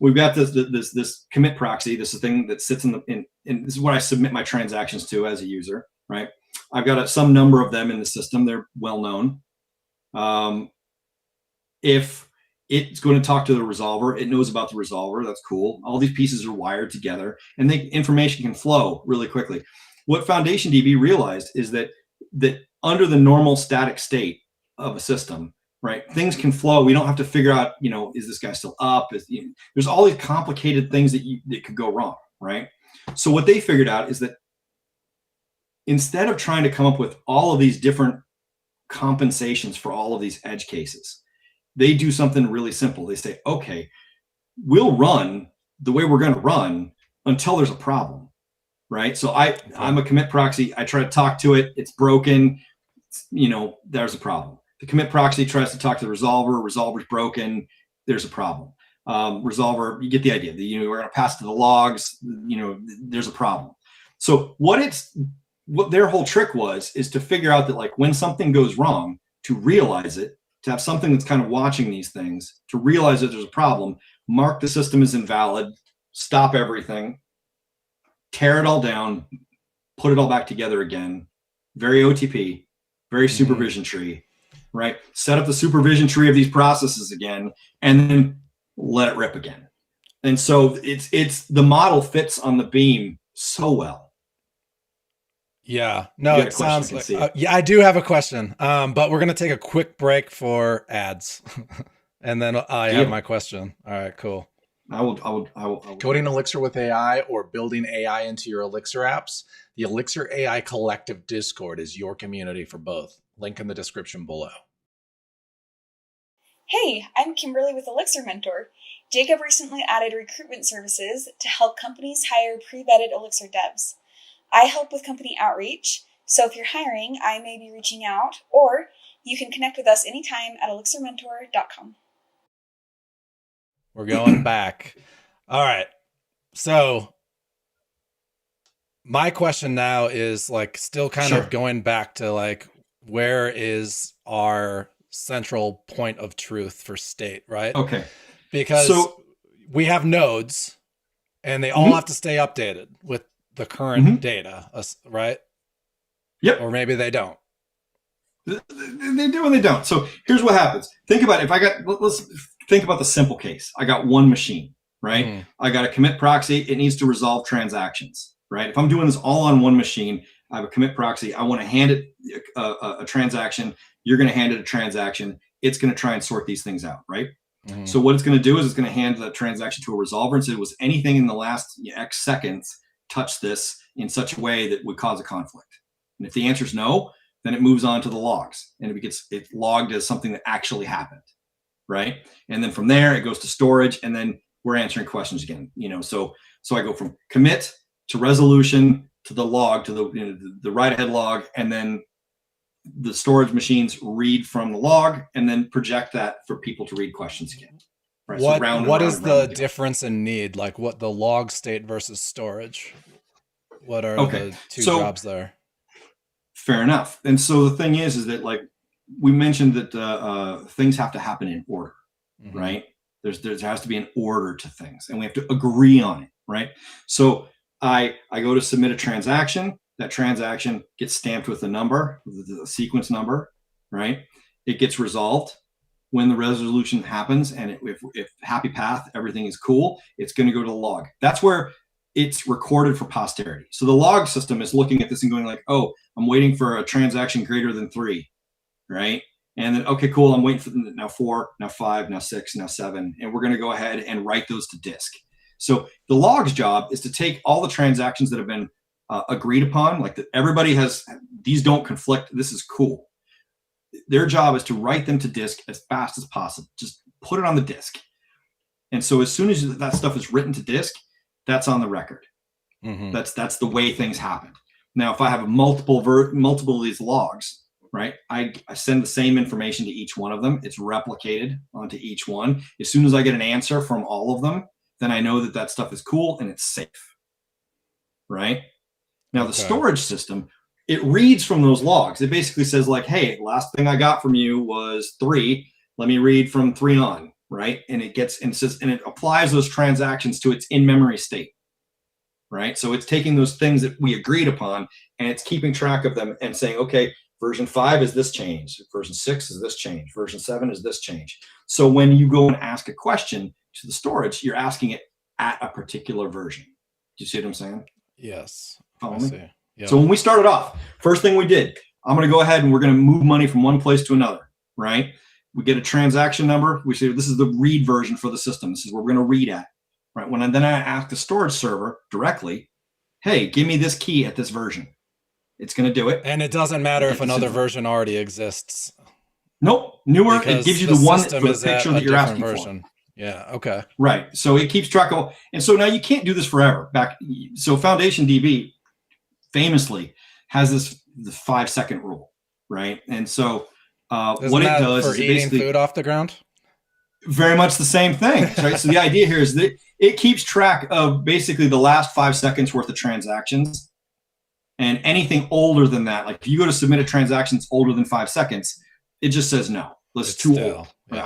we've got this commit proxy. This is a thing that sits in this is what I submit my transactions to as a user, right? I've got some number of them in the system. They're well known. If it's going to talk to the resolver, it knows about the resolver. That's cool. All these pieces are wired together, and the information can flow really quickly. What FoundationDB realized is that under the normal static state of a system, right, things can flow. We don't have to figure out, is this guy still up? There's all these complicated things that could go wrong, right? So what they figured out is that instead of trying to come up with all of these different compensations for all of these edge cases, they do something really simple. They say, okay, we'll run the way we're going to run until there's a problem, right? So I'm a commit proxy. I try to talk to it. It's broken. There's a problem. The commit proxy tries to talk to the resolver. Resolver's broken. There's a problem. Resolver, you get the idea. We're going to pass to the logs. There's a problem. So what their whole trick is to figure out that like when something goes wrong, to realize it, to have something that's kind of watching these things, to realize that there's a problem, mark the system as invalid, stop everything, tear it all down, put it all back together again. Very OTP, very supervision tree, right? Set up the supervision tree of these processes again, and then let it rip again. And so it's the model fits on the Beam so well.
Yeah, no, it sounds like, yeah, I do have a question, but we're going to take a quick break for ads and then I have my question. All right, cool.
I will.
Coding Elixir with AI or building AI into your Elixir apps. The Elixir AI Collective Discord is your community for both. Link in the description below.
Hey, I'm Kimberly with Elixir Mentor. Jacob recently added recruitment services to help companies hire pre-vetted Elixir devs. I help with company outreach, so if you're hiring, I may be reaching out, or you can connect with us anytime at elixirmentor.com.
We're going back. All right. So my question now is like still kind of going back to like, where is our central point of truth for state, right?
Okay.
Because we have nodes and they all have to stay updated with the current data, right?
Yep.
Or maybe they don't.
They do and they don't. So here's what happens. Think about it. Let's think about the simple case. I got one machine, right? I got a commit proxy. It needs to resolve transactions, right? If I'm doing this all on one machine, I have a commit proxy. I want to hand it a transaction. You're going to hand it a transaction. It's going to try and sort these things out, right? So what it's going to do is it's going to hand the transaction to a resolver and say, was anything in the last X seconds touch this in such a way that would cause a conflict? And if the answer is no, then it moves on to the logs and it's logged as something that actually happened, right? And then from there it goes to storage, and then we're answering questions again. So I go from commit to resolution to the log to the write ahead log, and then the storage machines read from the log and then project that for people to read questions again. Right?
What is the difference in need? Like what the log state versus storage? What are the two jobs there?
Fair enough. And so the thing is that like we mentioned that things have to happen in order, right? There has to be an order to things, and we have to agree on it, right? So I go to submit a transaction. That transaction gets stamped with a number, the sequence number, right? It gets resolved. When the resolution happens, and if happy path, everything is cool, it's going to go to the log. That's where it's recorded for posterity. So the log system is looking at this and going like, oh, I'm waiting for a transaction greater than 3, right? And then, okay, cool. I'm waiting for now 4, now 5, now 6, now 7. And we're going to go ahead and write those to disk. So the log's job is to take all the transactions that have been agreed upon, like that everybody has, these don't conflict. This is cool. Their job is to write them to disk as fast as possible. Just put it on the disk. And so as soon as that stuff is written to disk, that's on the record. Mm-hmm. That's the way things happen. Now, if I have multiple of these logs, right, I send the same information to each one of them. It's replicated onto each one. As soon as I get an answer from all of them, then I know that that stuff is cool and it's safe, right? Now, the storage system, it reads from those logs. It basically says like, hey, last thing I got from you was 3. Let me read from 3 on, right? And it gets, and it applies those transactions to its in-memory state, right? So it's taking those things that we agreed upon and it's keeping track of them and saying, okay, version 5 is this change. Version 6 is this change. Version 7 is this change. So when you go and ask a question to the storage, you're asking it at a particular version. Do you see what I'm saying?
Yes.
Follow me? Yep. So when we started off, first thing we did, I'm going to go ahead and we're going to move money from one place to another, right? We get a transaction number. We say, this is the read version for the system. This is where we're going to read at, right? Then I ask the storage server directly, hey, give me this key at this version. It's going to do it.
And it doesn't matter if another version already exists.
Nope. Newer, it gives you the one for the picture that you're asking for.
Yeah. Okay.
Right. So it keeps track of, and so now you can't do this forever. So FoundationDB famously has the 5-second rule, right? And so what it does is
eating basically food off the ground.
Very much the same thing, right? So the idea here is that it keeps track of basically the last 5 seconds worth of transactions, and anything older than that, like if you go to submit a transaction that's older than 5 seconds, it just says no. It's too old. Yeah.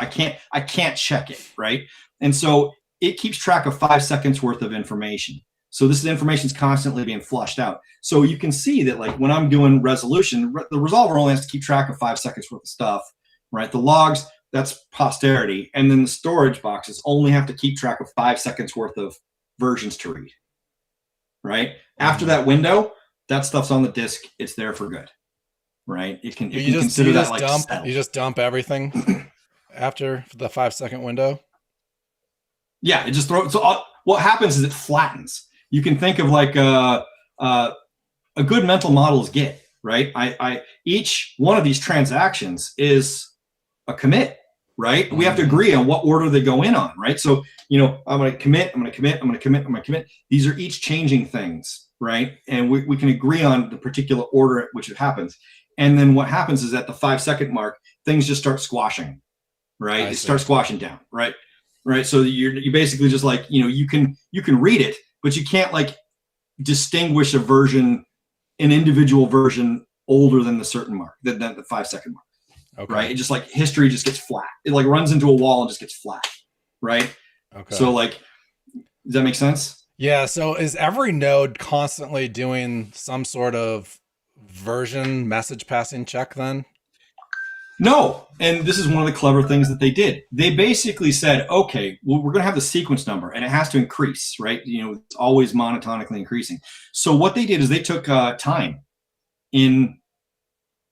I can't check it, right? And so it keeps track of 5 seconds worth of information. So this information is constantly being flushed out. So you can see that like when I'm doing resolution, the resolver only has to keep track of 5 seconds worth of stuff, right? The logs, that's posterity. And then the storage boxes only have to keep track of 5 seconds worth of versions to read, right? Mm-hmm. After that window, that stuff's on the disk. It's there for good, right? It can consider that like settled.
You just dump everything after the 5 second window.
Yeah, it just throws. So what happens is it flattens. You can think of like a good mental model is Git, right? Each one of these transactions is a commit, right? Mm-hmm. We have to agree on what order they go in on, right? So, I'm going to commit, I'm going to commit, I'm going to commit, I'm going to commit. These are each changing things, right? And we can agree on the particular order at which it happens. And then what happens is at the 5 second mark, things just start squashing, right? It starts squashing down, right? Right. So you basically just like, you can read it, but you can't like distinguish an individual version older than the certain mark, than the 5 second mark. Okay. Right. It just like history just gets flat. It like runs into a wall and just gets flat. Right. Okay. So like, does that make sense?
Yeah. So is every node constantly doing some sort of version message passing check then?
No. And this is one of the clever things that they did. They basically said, okay, well, we're going to have the sequence number and it has to increase, right? It's always monotonically increasing. So what they did is they took time in,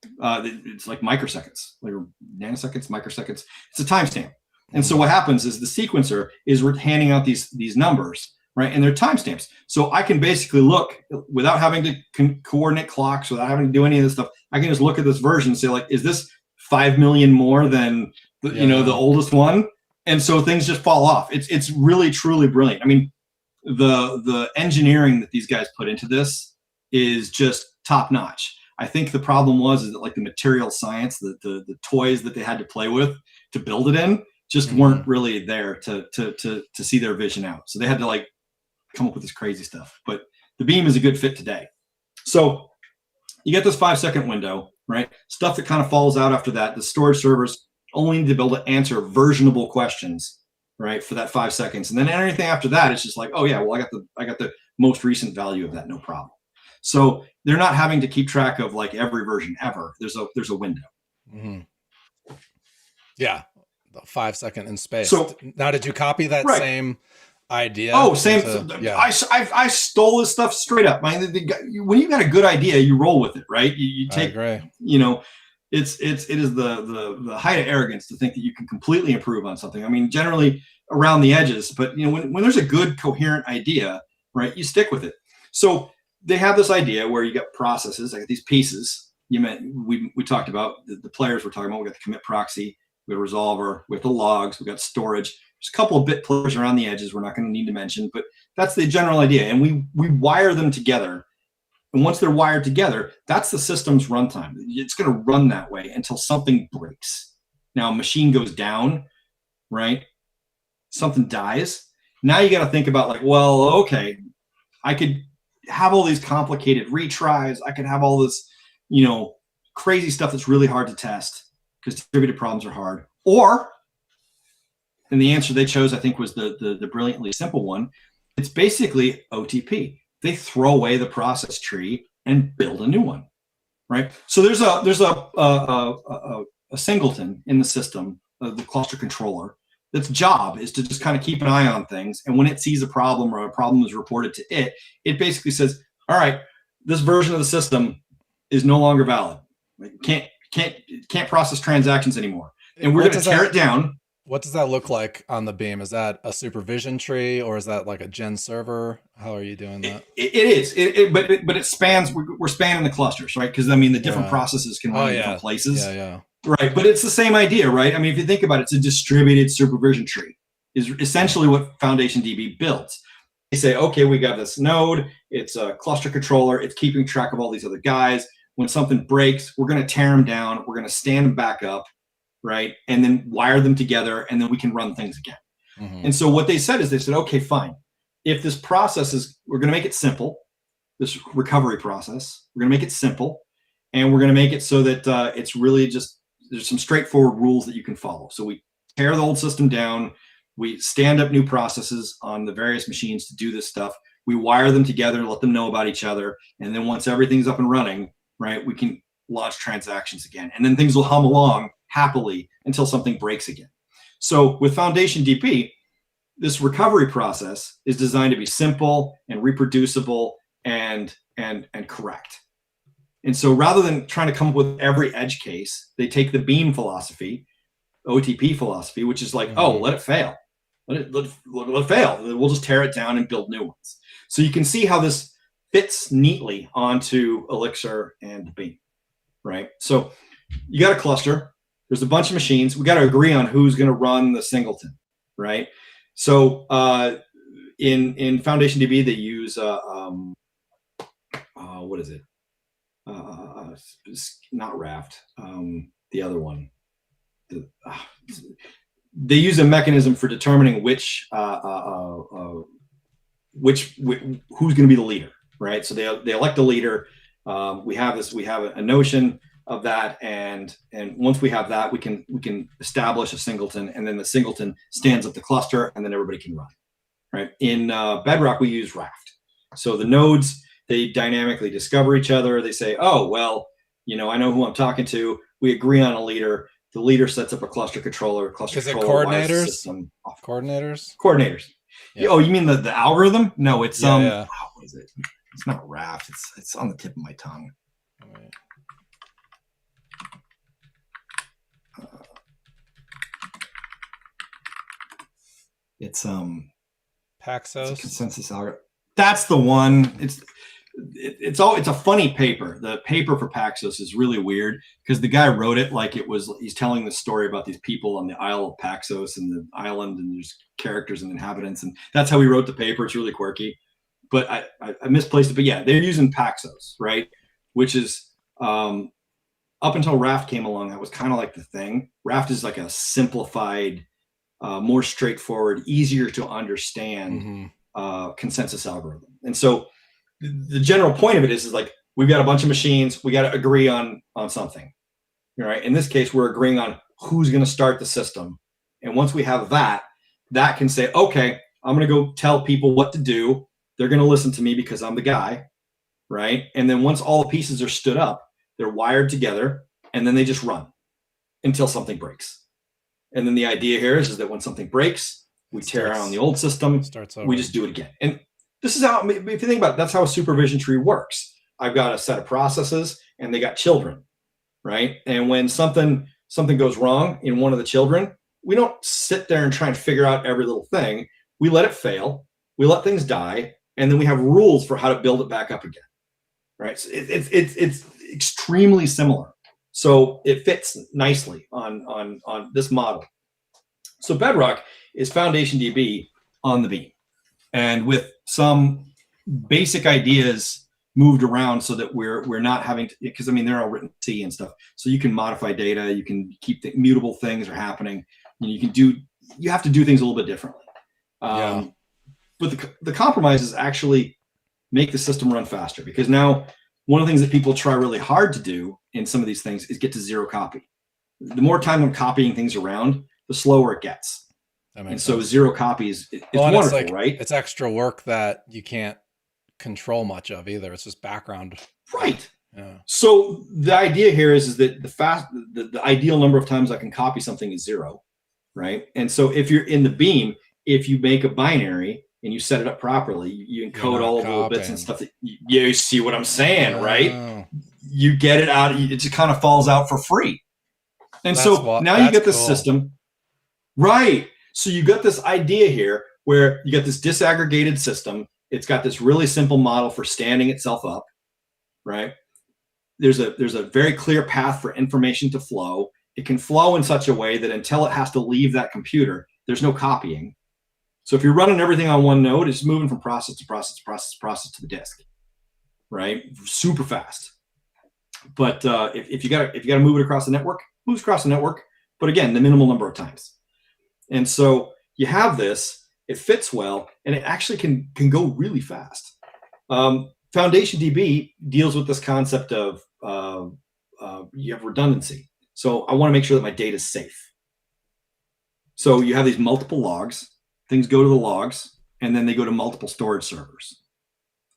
it's like microseconds, like nanoseconds, microseconds. It's a timestamp. And so what happens is the sequencer is handing out these numbers, right? And they're timestamps. So I can basically look without having to coordinate clocks, without having to do any of this stuff. I can just look at this version and say like, is this 5 million more than the oldest one? And so things just fall off. It's really truly brilliant. I mean, the engineering that these guys put into this is just top notch. I think the problem is that like the material science, the toys that they had to play with to build it in just weren't really there to see their vision out. So they had to like come up with this crazy stuff. But the Beam is a good fit today. So you get this 5 second window, right? Stuff that kind of falls out after that. The storage servers only need to be able to answer versionable questions, right, for that 5 seconds. And then anything after that, it's just like, oh yeah, well I got the most recent value of that, no problem. So they're not having to keep track of like every version ever. There's a window.
Mm-hmm. Yeah, the 5 second in space.
So
now, did you copy that same idea?
Oh, same. Yeah. I stole this stuff straight up. When you got a good idea, you roll with it, right? You take, it is the height of arrogance to think that you can completely improve on something. I mean, generally around the edges, but when there's a good coherent idea, right, you stick with it. So they have this idea where you got processes, like these pieces. We talked about the players we're talking about. We got the commit proxy, we got resolver, we got the logs, we got storage. There's a couple of bit players around the edges we're not going to need to mention, but that's the general idea. And we wire them together. And once they're wired together, that's the system's runtime. It's going to run that way until something breaks. Now, a machine goes down, right? Something dies. Now you got to think about like, well, okay, I could have all these complicated retries. I could have all this, crazy stuff that's really hard to test because distributed problems are hard. Or, and the answer they chose, I think, was the brilliantly simple one. It's basically OTP. They throw away the process tree and build a new one, right? So there's a singleton in the system, the cluster controller, that's job is to just kind of keep an eye on things. And when it sees a problem or a problem is reported to it, it basically says, all right, this version of the system is no longer valid. It can't process transactions anymore. And we're going to tear it down.
What does that look like on the Beam? Is that a supervision tree or is that like a gen server? How are you doing that?
It is, but it spans. We're spanning the clusters, right? Because I mean, the different processes can run in different places.
Yeah.
Right, but it's the same idea, right? I mean, if you think about it, it's a distributed supervision tree. Is essentially what FoundationDB builds. They say, okay, we got this node. It's a cluster controller. It's keeping track of all these other guys. When something breaks, we're going to tear them down. We're going to stand them back up. Right, and then wire them together, and then we can run things again. Mm-hmm. And so what they said is they said, okay, fine. If this process we're going to make it simple, this recovery process, we're going to make it simple, and we're going to make it so that it's really just, there's some straightforward rules that you can follow. So we tear the old system down, we stand up new processes on the various machines to do this stuff. We wire them together, let them know about each other, and then once everything's up and running, right, we can launch transactions again, and then things will hum along happily until something breaks again. So with FoundationDB, this recovery process is designed to be simple and reproducible and correct. And so rather than trying to come up with every edge case, they take the BEAM philosophy, OTP philosophy, which is like, oh, let it fail. Let it fail. We'll just tear it down and build new ones. So you can see how this fits neatly onto Elixir and BEAM, right? So you got a cluster. There's a bunch of machines. We got to agree on who's going to run the singleton, right? So in FoundationDB, they use what is it? Not Raft. The other one. They use a mechanism for determining who's going to be the leader, right? So they elect a leader. We have a notion of that, and once we have that, we can establish a singleton, and then the singleton stands up the cluster, and then everybody can run, right? In Bedrock, we use Raft. So the nodes, they dynamically discover each other. They say, oh, well, I know who I'm talking to. We agree on a leader. The leader sets up a cluster controller. Cluster controller
coordinators?
System.
Coordinators?
Yeah. Oh, you mean the algorithm? No, it's
yeah.
What is it? It's not Raft. It's on the tip of my tongue.
All right.
It's
Paxos.
It's a consensus algorithm. That's the one. It's a funny paper. The paper for Paxos is really weird because the guy wrote it like he's telling the story about these people on the Isle of Paxos and the island, and there's characters and inhabitants, and that's how he wrote the paper. It's really quirky, but I misplaced it. But yeah, they're using Paxos, right? Which is up until Raft came along, that was kind of like the thing. Raft is like a simplified, more straightforward, easier to understand consensus algorithm. And so the general point of it is like, we've got a bunch of machines. We got to agree on something, right? In this case, we're agreeing on who's going to start the system. And once we have that can say, okay, I'm going to go tell people what to do. They're going to listen to me because I'm the guy, right? And then once all the pieces are stood up, they're wired together, and then they just run until something breaks. And then the idea here is that when something breaks, we tear down the old system, we just do it again. And this is how, if you think about it, that's how a supervision tree works. I've got a set of processes, and they got children, right? And when something goes wrong in one of the children, we don't sit there and try and figure out every little thing. We let it fail, we let things die, and then we have rules for how to build it back up again, right? So it's extremely similar. So it fits nicely on this model. So Bedrock is FoundationDB on the Beam, and with some basic ideas moved around so that we're not having to, because I mean they're all written in C and stuff, so you can modify data, you can keep the mutable things are happening, and you have to do things a little bit differently. But the compromise is actually make the system run faster, because now one of the things that people try really hard to do in some of these things is get to zero copy. The more time I'm copying things around, the slower it gets. And so zero copies, it's wonderful, right?
It's extra work that you can't control much of either. It's just background.
Right. Yeah. So the idea here is that the ideal number of times I can copy something is zero, right? And so if you're in the Beam, if you make a binary and you set it up properly, you encode all of the little bits and stuff that you see what I'm saying, right? You get it out, it just kind of falls out for free. And now you get this system, right? So you got this idea here where you got this disaggregated system. It's got this really simple model for standing itself up, right? There's a very clear path for information to flow. It can flow in such a way that until it has to leave that computer, there's no copying. So if you're running everything on one node, it's moving from process to process to process to process to the disk, right? Super fast. But if you got to move it across the network, moves across the network. But again, the minimal number of times. And so you have this, it fits well, and it actually can go really fast. FoundationDB deals with this concept of you have redundancy. So I want to make sure that my data is safe. So you have these multiple logs, things go to the logs, and then they go to multiple storage servers.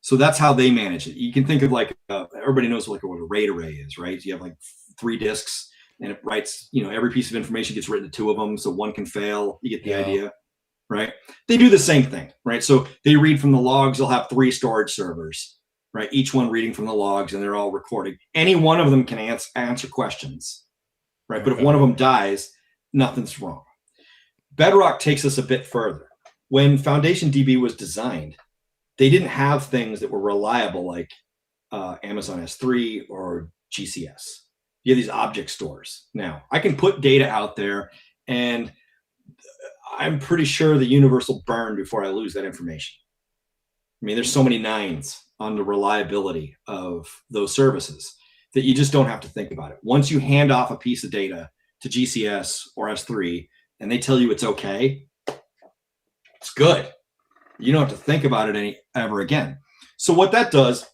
So that's how they manage it. You can think of like, everybody knows like what a RAID array is, right? You have like 3 disks, and it writes, every piece of information gets written to 2 of them, so one can fail. You get the idea, right? They do the same thing, right? So they read from the logs. They'll have 3 storage servers, right? Each one reading from the logs, and they're all recording. Any one of them can answer questions, right? But if one of them dies, nothing's wrong. Bedrock takes us a bit further. When FoundationDB was designed, they didn't have things that were reliable like Amazon S3 or GCS. You have these object stores. Now, I can put data out there, and I'm pretty sure the universe will burn before I lose that information. I mean, there's so many nines on the reliability of those services that you just don't have to think about it. Once you hand off a piece of data to GCS or S3 and they tell you it's okay, it's good. You don't have to think about it ever again. So what that does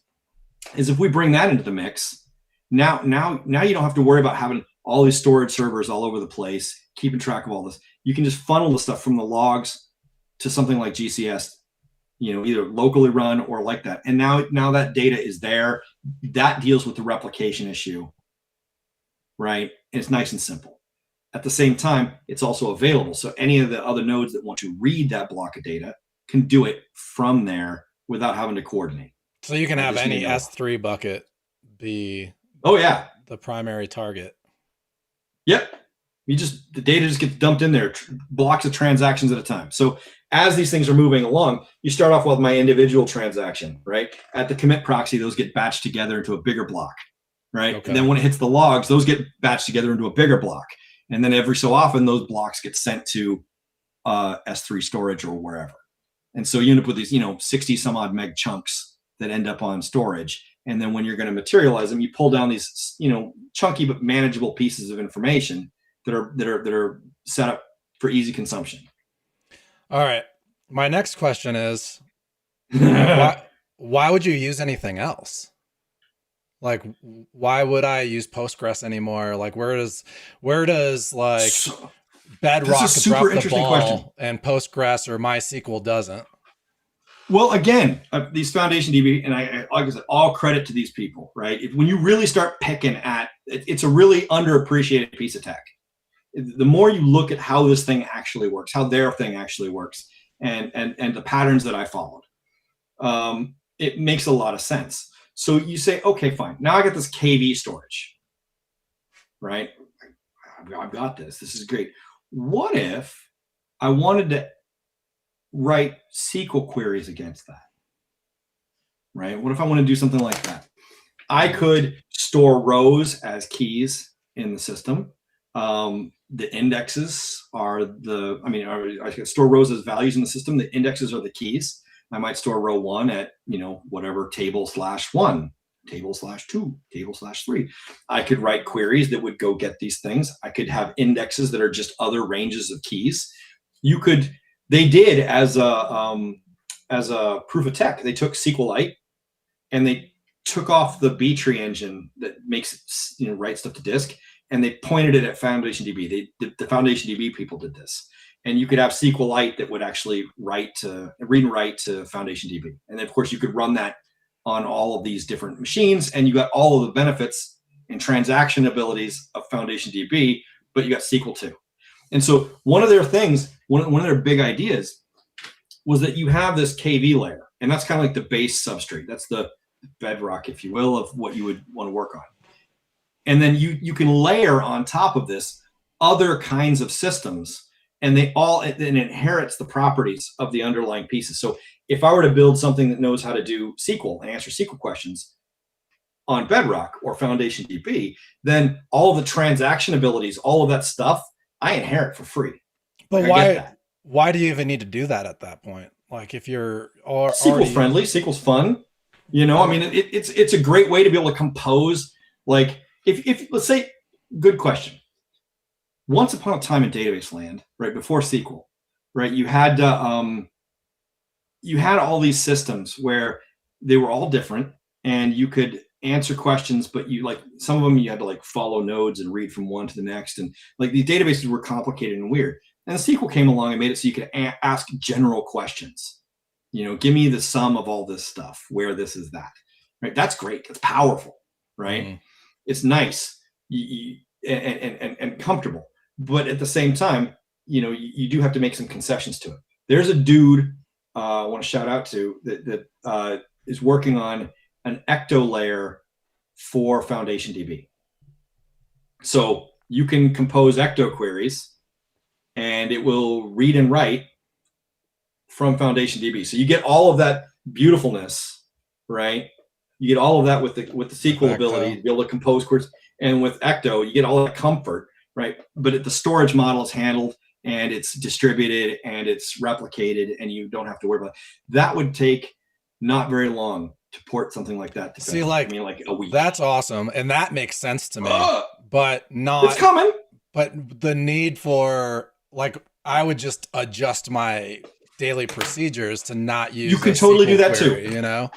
is if we bring that into the mix, now you don't have to worry about having all these storage servers all over the place, keeping track of all this. You can just funnel the stuff from the logs to something like GCS, either locally run or like that. And now that data is there. That deals with the replication issue, right? And it's nice and simple. At the same time, it's also available. So any of the other nodes that want to read that block of data can do it from there without having to coordinate.
So you can have any S3 bucket be the primary target.
Yep. The data just gets dumped in there, blocks of transactions at a time. So as these things are moving along, you start off with my individual transaction, right? At the commit proxy, those get batched together into a bigger block, right? Okay. And then when it hits the logs, those get batched together into a bigger block. And then every so often, those blocks get sent to S3 storage or wherever. And so you end up with these, 60 some odd meg chunks that end up on storage. And then when you're going to materialize them, you pull down these, chunky but manageable pieces of information that are set up for easy consumption.
All right. My next question is, why would you use anything else? Like, why would I use Postgres anymore? Like, where does Bedrock drop the ball question. And Postgres or MySQL doesn't?
Well, again, these FoundationDB, and like I said, all credit to these people, right? When you really start picking at, it's a really underappreciated piece of tech. The more you look at how this thing actually works, how their thing actually works, and the patterns that I followed, it makes a lot of sense. So you say, okay, fine. Now I got this KV storage. right? I've got this. This is great. What if I wanted to write SQL queries against that, right? What if I want to do something like that? I could store rows as keys in the system. The indexes are I could store rows as values in the system. The indexes are the keys. I might store row 1 at, whatever table/1, table/2, table/3. I could write queries that would go get these things. I could have indexes that are just other ranges of keys. They did as a proof of tech, they took SQLite and they took off the B-tree engine that makes it, write stuff to disk, and they pointed it at FoundationDB. The FoundationDB people did this. And you could have SQLite that would actually read and write to FoundationDB. And then, of course, you could run that on all of these different machines, and you got all of the benefits and transaction abilities of FoundationDB, but you got SQL too. And so one of their things, one of their big ideas was that you have this KV layer, and that's kind of like the base substrate. That's the bedrock, if you will, of what you would want to work on. And then you can layer on top of this other kinds of systems, and it inherits the properties of the underlying pieces. So if I were to build something that knows how to do SQL and answer SQL questions on Bedrock or FoundationDB, then all of the transaction abilities, all of that stuff, I inherit for free.
But why do you even need to do that at that point? Like if you're
SQL's friendly, SQL's fun. It's a great way to be able to compose. Like if let's say, good question. Once upon a time in database land, right before SQL, right, you had all these systems where they were all different, and you could answer questions, but some of them you had to follow nodes and read from one to the next, and these databases were complicated and weird. And SQL came along and made it so you could ask general questions. Give me the sum of all this stuff, where this is that, right? That's great. That's powerful, right? Mm-hmm. It's nice and comfortable. But at the same time, you do have to make some concessions to it. There's a dude I want to shout out to that is working on an ecto layer for FoundationDB. So you can compose ecto queries, and it will read and write from FoundationDB. So you get all of that beautifulness, right? You get all of that with the SQL ability to be able to compose queries, and with ecto, you get all that comfort. Right, but the storage model is handled, and it's distributed, and it's replicated, and you don't have to worry about it. That would take not very long to port something like that to
see.
Like a week.
That's awesome, and that makes sense to me. But not.
It's coming.
But the need for I would just adjust my daily procedures to not use.
You can totally do that
query,
too.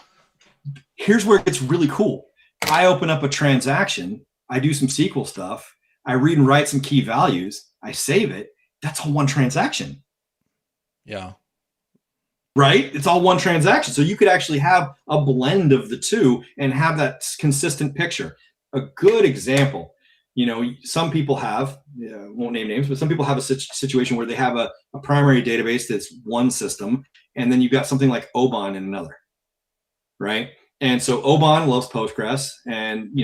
Here's where it gets really cool. I open up a transaction. I do some SQL stuff. I read and write some key values. I save it. That's all one transaction.
Yeah.
Right? It's all one transaction. So you could actually have a blend of the two and have that consistent picture. A good example, some people have, won't name names, but some people have a situation where they have a primary database that's one system, and then you've got something like Oban in another. Right? And so Oban loves Postgres, and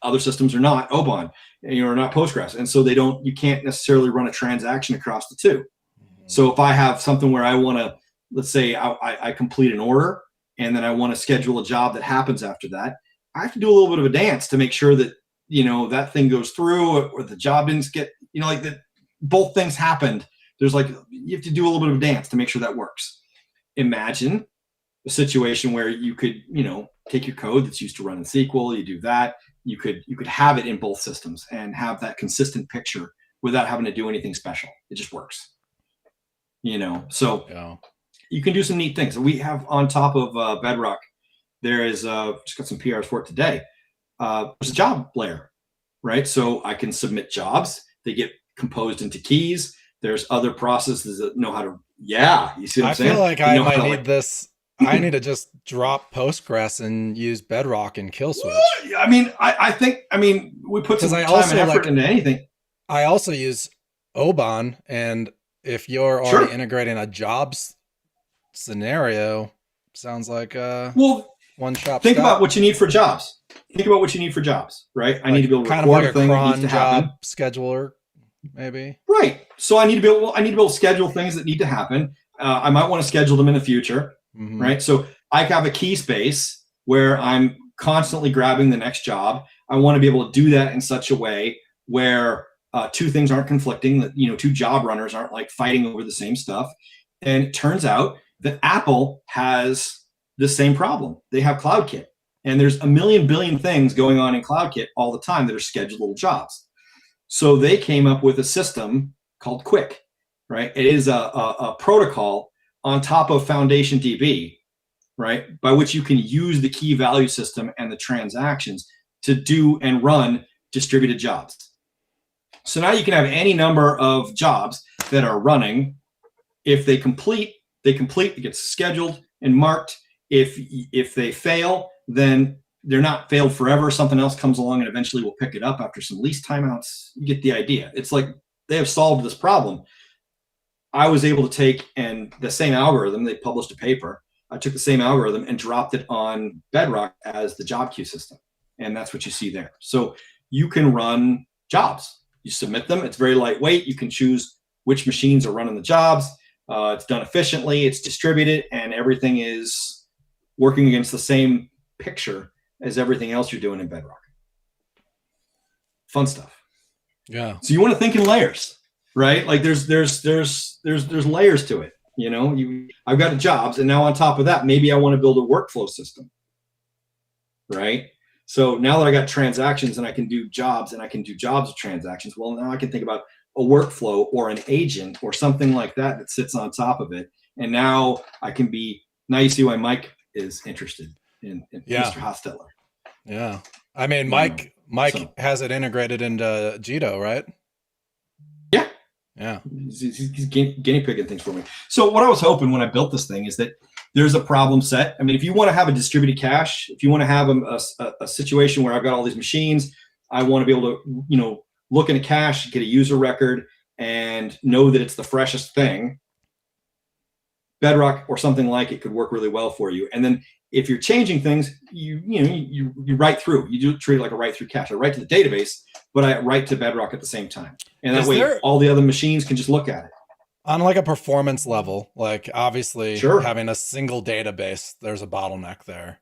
other systems are not Oban, or not Postgres, and so you can't necessarily run a transaction across the two. Mm-hmm. So if I have something where I want to, let's say I complete an order, and then I want to schedule a job that happens after that, I have to do a little bit of a dance to make sure that that thing goes through, or the job didn't get that both things happened. There's you have to do a little bit of a dance to make sure that works. Imagine a situation where you could, take your code that's used to run in SQL, you do that, you could have it in both systems and have that consistent picture without having to do anything special. It just works. So yeah. You can do some neat things. We have on top of Bedrock, there is just got some PRs for it today. There's a job layer, right? So I can submit jobs. They get composed into keys. There's other processes that know how to. Yeah, you see what I'm saying?
I feel like I might need this. I need to just drop Postgres and use Bedrock and kill switch.
I think we put some time and effort into anything.
I also use Oban, and if you're already integrating a jobs scenario, sounds like
well,
one-shop
Think
stop.
about what you need for jobs. Think about what you need for jobs, right? I need to be able to
kind
record
of like
a thing that needs to happen.
job scheduler, maybe.
Right. So I need to be able to schedule things that need to happen. I might want to schedule them in the future, right? So I have a key space where I'm constantly grabbing the next job. I want to be able to do that in such a way where two things aren't conflicting, that, you know, two job runners aren't like fighting over the same stuff. And it turns out that Apple has the same problem. They have CloudKit, and there's a million billion things going on in CloudKit all the time that are scheduled jobs. So they came up with a system called Quick, right? It is a protocol on top of FoundationDB, right? By which you can use the key value system and the transactions to do and run distributed jobs. So now you can have any number of jobs that are running. If they complete, it gets scheduled and marked. If they fail, then they're not failed forever. Something else comes along and eventually will pick it up after some lease timeouts. You get the idea. It's like they have solved this problem. I was able to take and the same algorithm, they published a paper. I took the same algorithm and dropped it on Bedrock as the job queue system. And that's what you see there. So you can run jobs. You submit them. It's very lightweight. You can choose which machines are running the jobs. It's done efficiently. It's distributed, and everything is working against the same picture as everything else you're doing in Bedrock. Fun stuff.
Yeah.
So you want to think in layers, right? Like there's layers to it. You know, I've got jobs, and now on top of that, maybe I want to build a workflow system, right? So now that I got transactions and I can do jobs and I can do jobs of transactions, well, now I can think about a workflow or an agent or something like that that sits on top of it. And now I can be, now you see why Mike is interested in Mr. Hostetler.
Yeah. I mean, Mike has it integrated into Jido, right?
Yeah.
Yeah.
He's guinea pigging things for me. So what I was hoping when I built this thing is that there's a problem set. I mean, if you want to have a distributed cache, if you want to have a situation where I've got all these machines, I want to be able to, you know, look in a cache, get a user record, and know that it's the freshest thing. Bedrock or something like it could work really well for you. And then if you're changing things, you write through. You do treat it like a write through cache. I write to the database, but I write to Bedrock at the same time. And that way all the other machines can just look at it.
On like a performance level, like obviously
Sure.
having a single database, there's a bottleneck there.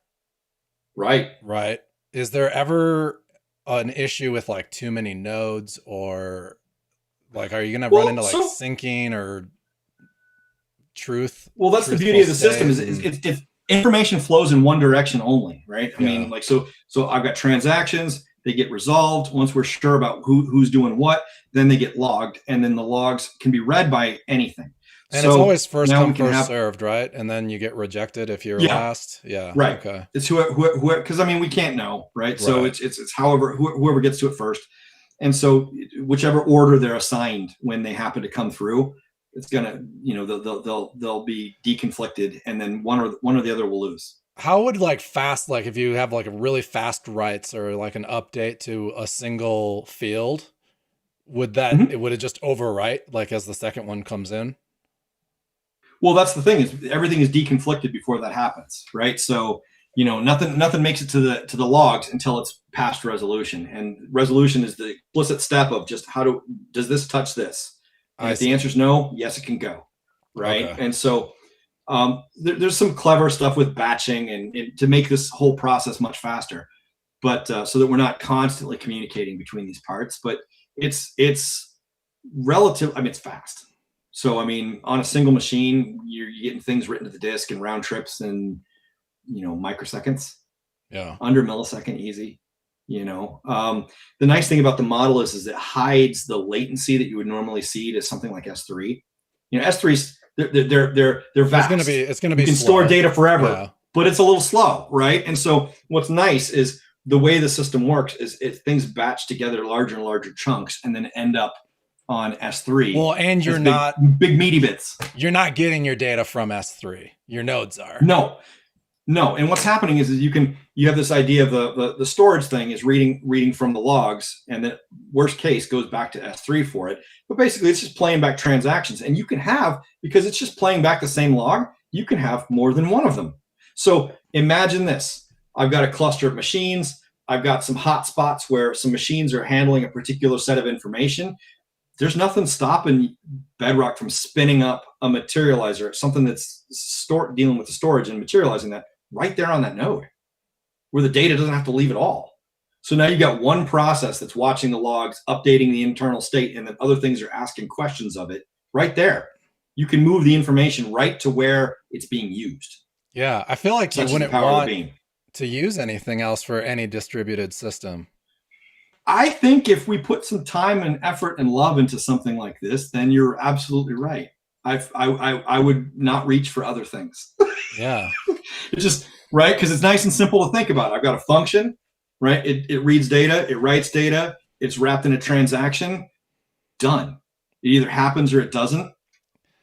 Right.
Right. Is there ever an issue with like too many nodes, or like, are you going to run into like syncing or truth?
Well, that's the beauty of the system is if information flows in one direction only, right? I mean, like, so I've got transactions, they get resolved. Once we're sure about who's doing what, then they get logged, and then the logs can be read by anything.
And so it's always first come, first served, right? And then you get rejected if you're last. Yeah.
Right.
Okay.
It's who because I mean, we can't know, right? So it's however, whoever gets to it first. And so whichever order they're assigned when they happen to come through, it's gonna, you know, they'll be deconflicted, and then one or the other will lose.
How would like fast, like if you have like a really fast writes or like an update to a single field, would that would it just overwrite like as the second one comes in?
Well, that's the thing, is everything is deconflicted before that happens, right? So, you know, nothing makes it to the logs until it's past resolution, and resolution is the explicit step of just does this touch this? And if the answer is no, yes, it can go, right? Okay. And so there's some clever stuff with batching and to make this whole process much faster, but so that we're not constantly communicating between these parts. But it's relative. I mean, it's fast. So I mean, on a single machine, you're getting things written to the disk in round trips and, you know, microseconds. Yeah, under millisecond, easy. You know, the nice thing about the model is it hides the latency that you would normally see to something like S3. You know, S3's they're vast.
It's gonna be.
You can store data forever, but it's a little slow, right? And so what's nice is the way the system works is things batch together larger and larger chunks and then end up on S3.
Well, and you're not
big meaty bits.
You're not getting your data from S3. Your nodes are.
No, and what's happening is you have this idea of the storage thing is reading from the logs, and then worst case goes back to S3 for it. But basically, it's just playing back transactions, and you can have, because it's just playing back the same log, you can have more than one of them. So imagine this: I've got a cluster of machines. I've got some hotspots where some machines are handling a particular set of information. There's nothing stopping Bedrock from spinning up a materializer, something that's dealing with the storage and materializing that right there on that node, where the data doesn't have to leave at all. So now you've got one process that's watching the logs, updating the internal state, and then other things are asking questions of it right there. You can move the information right to where it's being used.
Yeah, I feel like you
Such is the
wouldn't
power of
want
BEAM.
to use anything else for any distributed system.
I think if we put some time and effort and love into something like this, then you're absolutely right. I would not reach for other things.
Yeah.
It's just, right? Because it's nice and simple to think about. I've got a function, right? It reads data, it writes data, it's wrapped in a transaction, done. It either happens or it doesn't.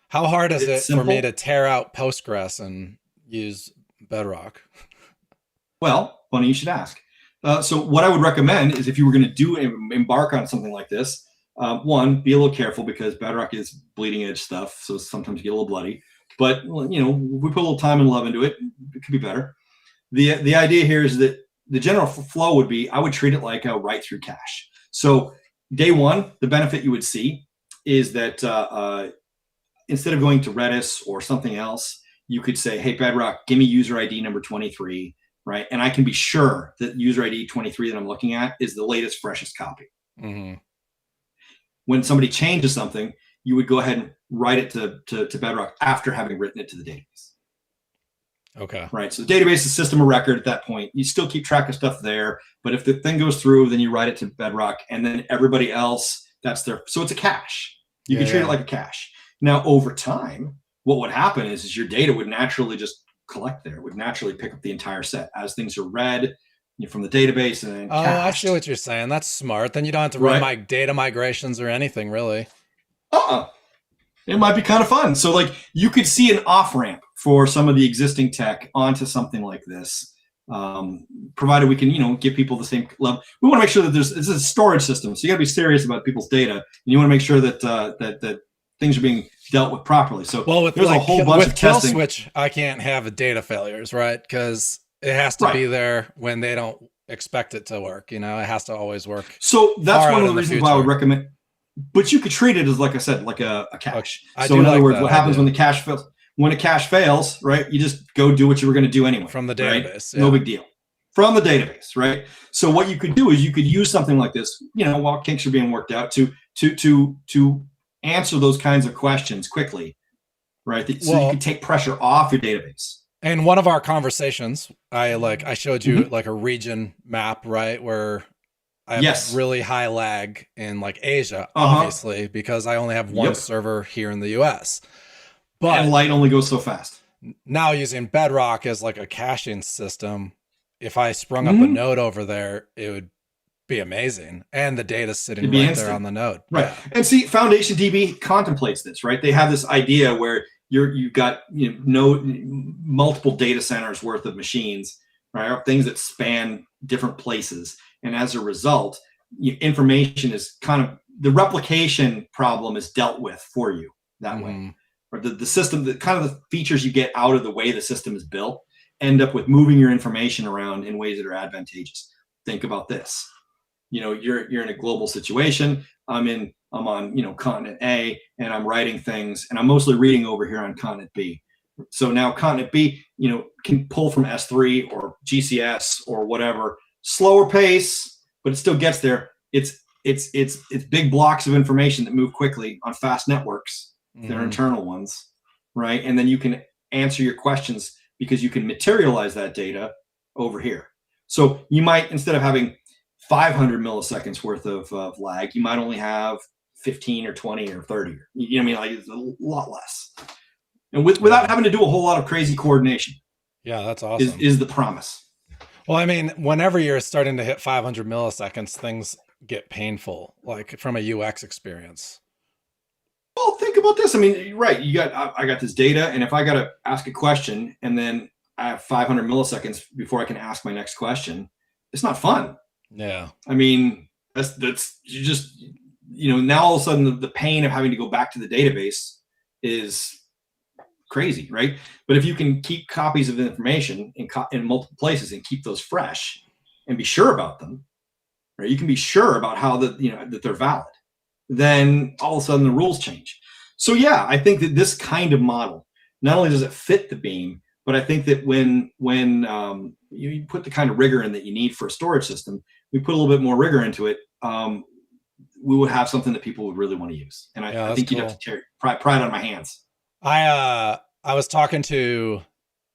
How hard is it
simple.
for me to tear out Postgres and use Bedrock?
Well, funny you should ask. So what I would recommend is if you were going to embark on something like this, one, be a little careful because Bedrock is bleeding edge stuff. So sometimes you get a little bloody, but you know, we put a little time and love into it. It could be better. The idea here is that the general flow would be, I would treat it like a write through cache. So day one, the benefit you would see is that instead of going to Redis or something else, you could say, hey, Bedrock, give me user ID number 23. Right. And I can be sure that user ID 23 that I'm looking at is the latest, freshest copy.
Mm-hmm.
When somebody changes something, you would go ahead and write it to Bedrock after having written it to the database.
Okay.
Right. So the database is system of record at that point. You still keep track of stuff there. But if the thing goes through, then you write it to Bedrock and then everybody else, that's their. So it's a cache. You can treat it like a cache. Now, over time, what would happen is your data would naturally just collect there. It would naturally pick up the entire set as things are read from the database and then cached.
I see what you're saying. That's smart. Then you don't have to run my data migrations or anything really.
It might be kind of fun. So like you could see an off ramp for some of the existing tech onto something like this, provided we can, give people the same level. We want to make sure that this is a storage system. So you got to be serious about people's data, and you want to make sure that that things are being dealt with properly. So
there's a whole bunch of testing. Kill switch, I can't have data failures, right? Because it has to be there when they don't expect it to work. It has to always work.
So that's one of the reasons why I would recommend. But you could treat it as, like I said, like a cache. So in other words, what happens when the cache fails? When a cache fails, right? You just go do what you were going to do ananyway
from the database.
Right? Yeah. No big deal. From the database, right? So what you could do is you could use something like this, while kinks are being worked out, to answer those kinds of questions quickly, right? So you can take pressure off your database.
In one of our conversations, I showed you like a region map, right, where I have really high lag in like Asia, obviously, because I only have one server here in the US. But
light only goes so fast.
Now using Bedrock as like a caching system, if I sprung up a node over there, it would be amazing. And the data's sitting right there on the node.
Right. Yeah. And see, FoundationDB contemplates this, right? They have this idea where you've got multiple data centers worth of machines, right? Things that span different places. And as a result, information is the replication problem is dealt with for you that way. Or the system, the kind of the features you get out of the way the system is built end up with moving your information around in ways that are advantageous. Think about this. You're in a global situation. I'm on continent A, and I'm writing things, and I'm mostly reading over here on continent B. So now continent B, can pull from S3 or GCS or whatever, slower pace, but it still gets there. It's big blocks of information that move quickly on fast networks. They're internal ones, right? And then you can answer your questions because you can materialize that data over here. So you might, instead of having 500 milliseconds worth of lag, you might only have 15 or 20 or 30. You know what I mean? Like it's a lot less. And without having to do a whole lot of crazy coordination.
Yeah, that's awesome.
Is the promise.
Well, I mean, whenever you're starting to hit 500 milliseconds, things get painful, like from a UX experience.
Well, think about this. I mean, right. I got this data, and if I got to ask a question and then I have 500 milliseconds before I can ask my next question, it's not fun.
Yeah.
I mean, that's you just, now all of a sudden the pain of having to go back to the database is crazy, right? But if you can keep copies of information in multiple places and keep those fresh and be sure about them, right? You can be sure about how that they're valid. Then all of a sudden the rules change. So yeah, I think that this kind of model, not only does it fit the Beam, but I think that when you put the kind of rigor in that you need for a storage system, we put a little bit more rigor into it, we would have something that people would really want to use. And I think you'd have to tear pride out of my hands.
I was talking to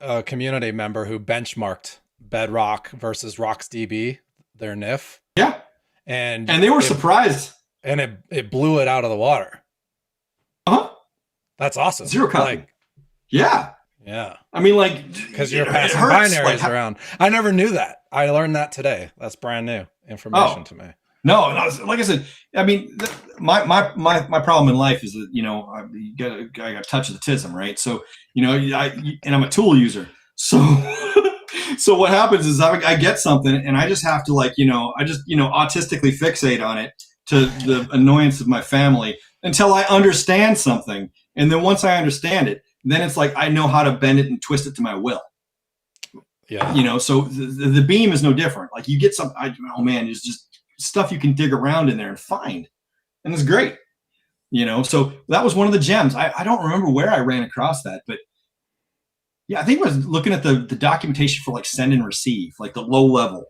a community member who benchmarked Bedrock versus RocksDB, their NIF.
Yeah.
And
they were surprised.
And it blew it out of the water.
Uh-huh.
That's awesome.
Zero copy.
Like,
yeah.
Yeah.
I mean, like,
because you're passing binaries around. I never knew that. I learned that today. That's brand new information to me.
No, like I said, I mean, my problem in life is that, I got touch of the tism, right? So, and I'm a tool user. So, so what happens is I get something and I just have to autistically fixate on it to the annoyance of my family until I understand something. And then once I understand it, then it's like I know how to bend it and twist it to my will. Yeah. So the Beam is no different. Like you get there's just stuff you can dig around in there and find. And it's great. So that was one of the gems. I don't remember where I ran across that, but yeah, I think I was looking at the documentation for like send and receive, like the low level.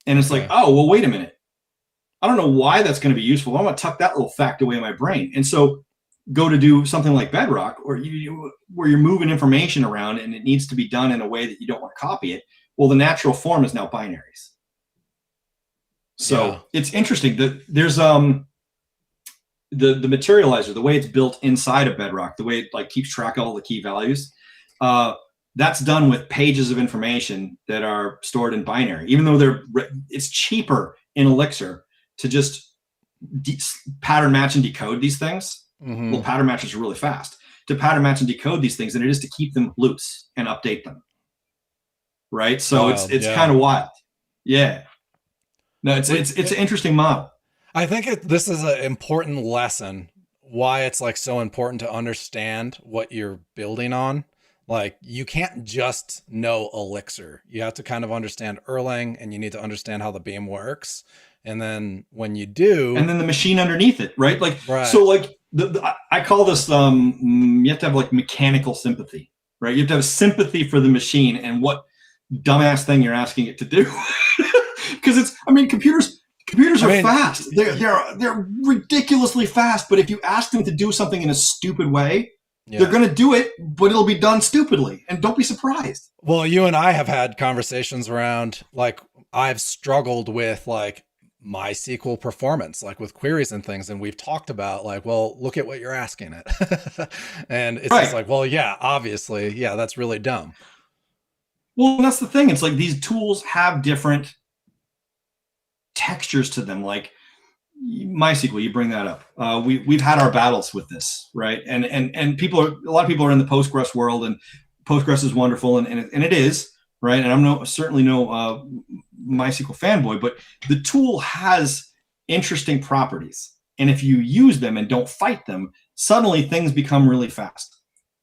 And it's like, oh, well, wait a minute. I don't know why that's going to be useful. I'm going to tuck that little fact away in my brain. And so go to do something like Bedrock where you're moving information around and it needs to be done in a way that you don't want to copy it. Well, the natural form is now binaries. So it's interesting that there's the materializer, the way it's built inside of Bedrock, the way it like keeps track of all the key values. That's done with pages of information that are stored in binary, even though it's cheaper in Elixir to just pattern match and decode these things. Mm-hmm. Well, pattern matches are really fast to pattern match and decode these things than it is to keep them loose and update them. Right. So it's kind of wild. Yeah. No, it's an interesting model.
I think this is an important lesson, why it's like so important to understand what you're building on. Like you can't just know Elixir. You have to kind of understand Erlang and you need to understand how the Beam works. And then when you do,
and then the machine underneath it, right? So like I call this, you have to have like mechanical sympathy, right? You have to have sympathy for the machine and what dumbass thing you're asking it to do. Because computers are fast. They're ridiculously fast. But if you ask them to do something in a stupid way, they're going to do it, but it'll be done stupidly. And don't be surprised.
Well, you and I have had conversations around, like, I've struggled with like MySQL performance, like with queries and things. And we've talked about like, well, look at what you're asking it. And it's just like, well, yeah, obviously. Yeah, that's really dumb.
Well, that's the thing. It's like these tools have different textures to them. Like MySQL, you bring that up. We've had our battles with this, right? And a lot of people are in the Postgres world, and Postgres is wonderful, and it is, right? And I'm certainly no MySQL fanboy, but the tool has interesting properties, and if you use them and don't fight them, suddenly things become really fast.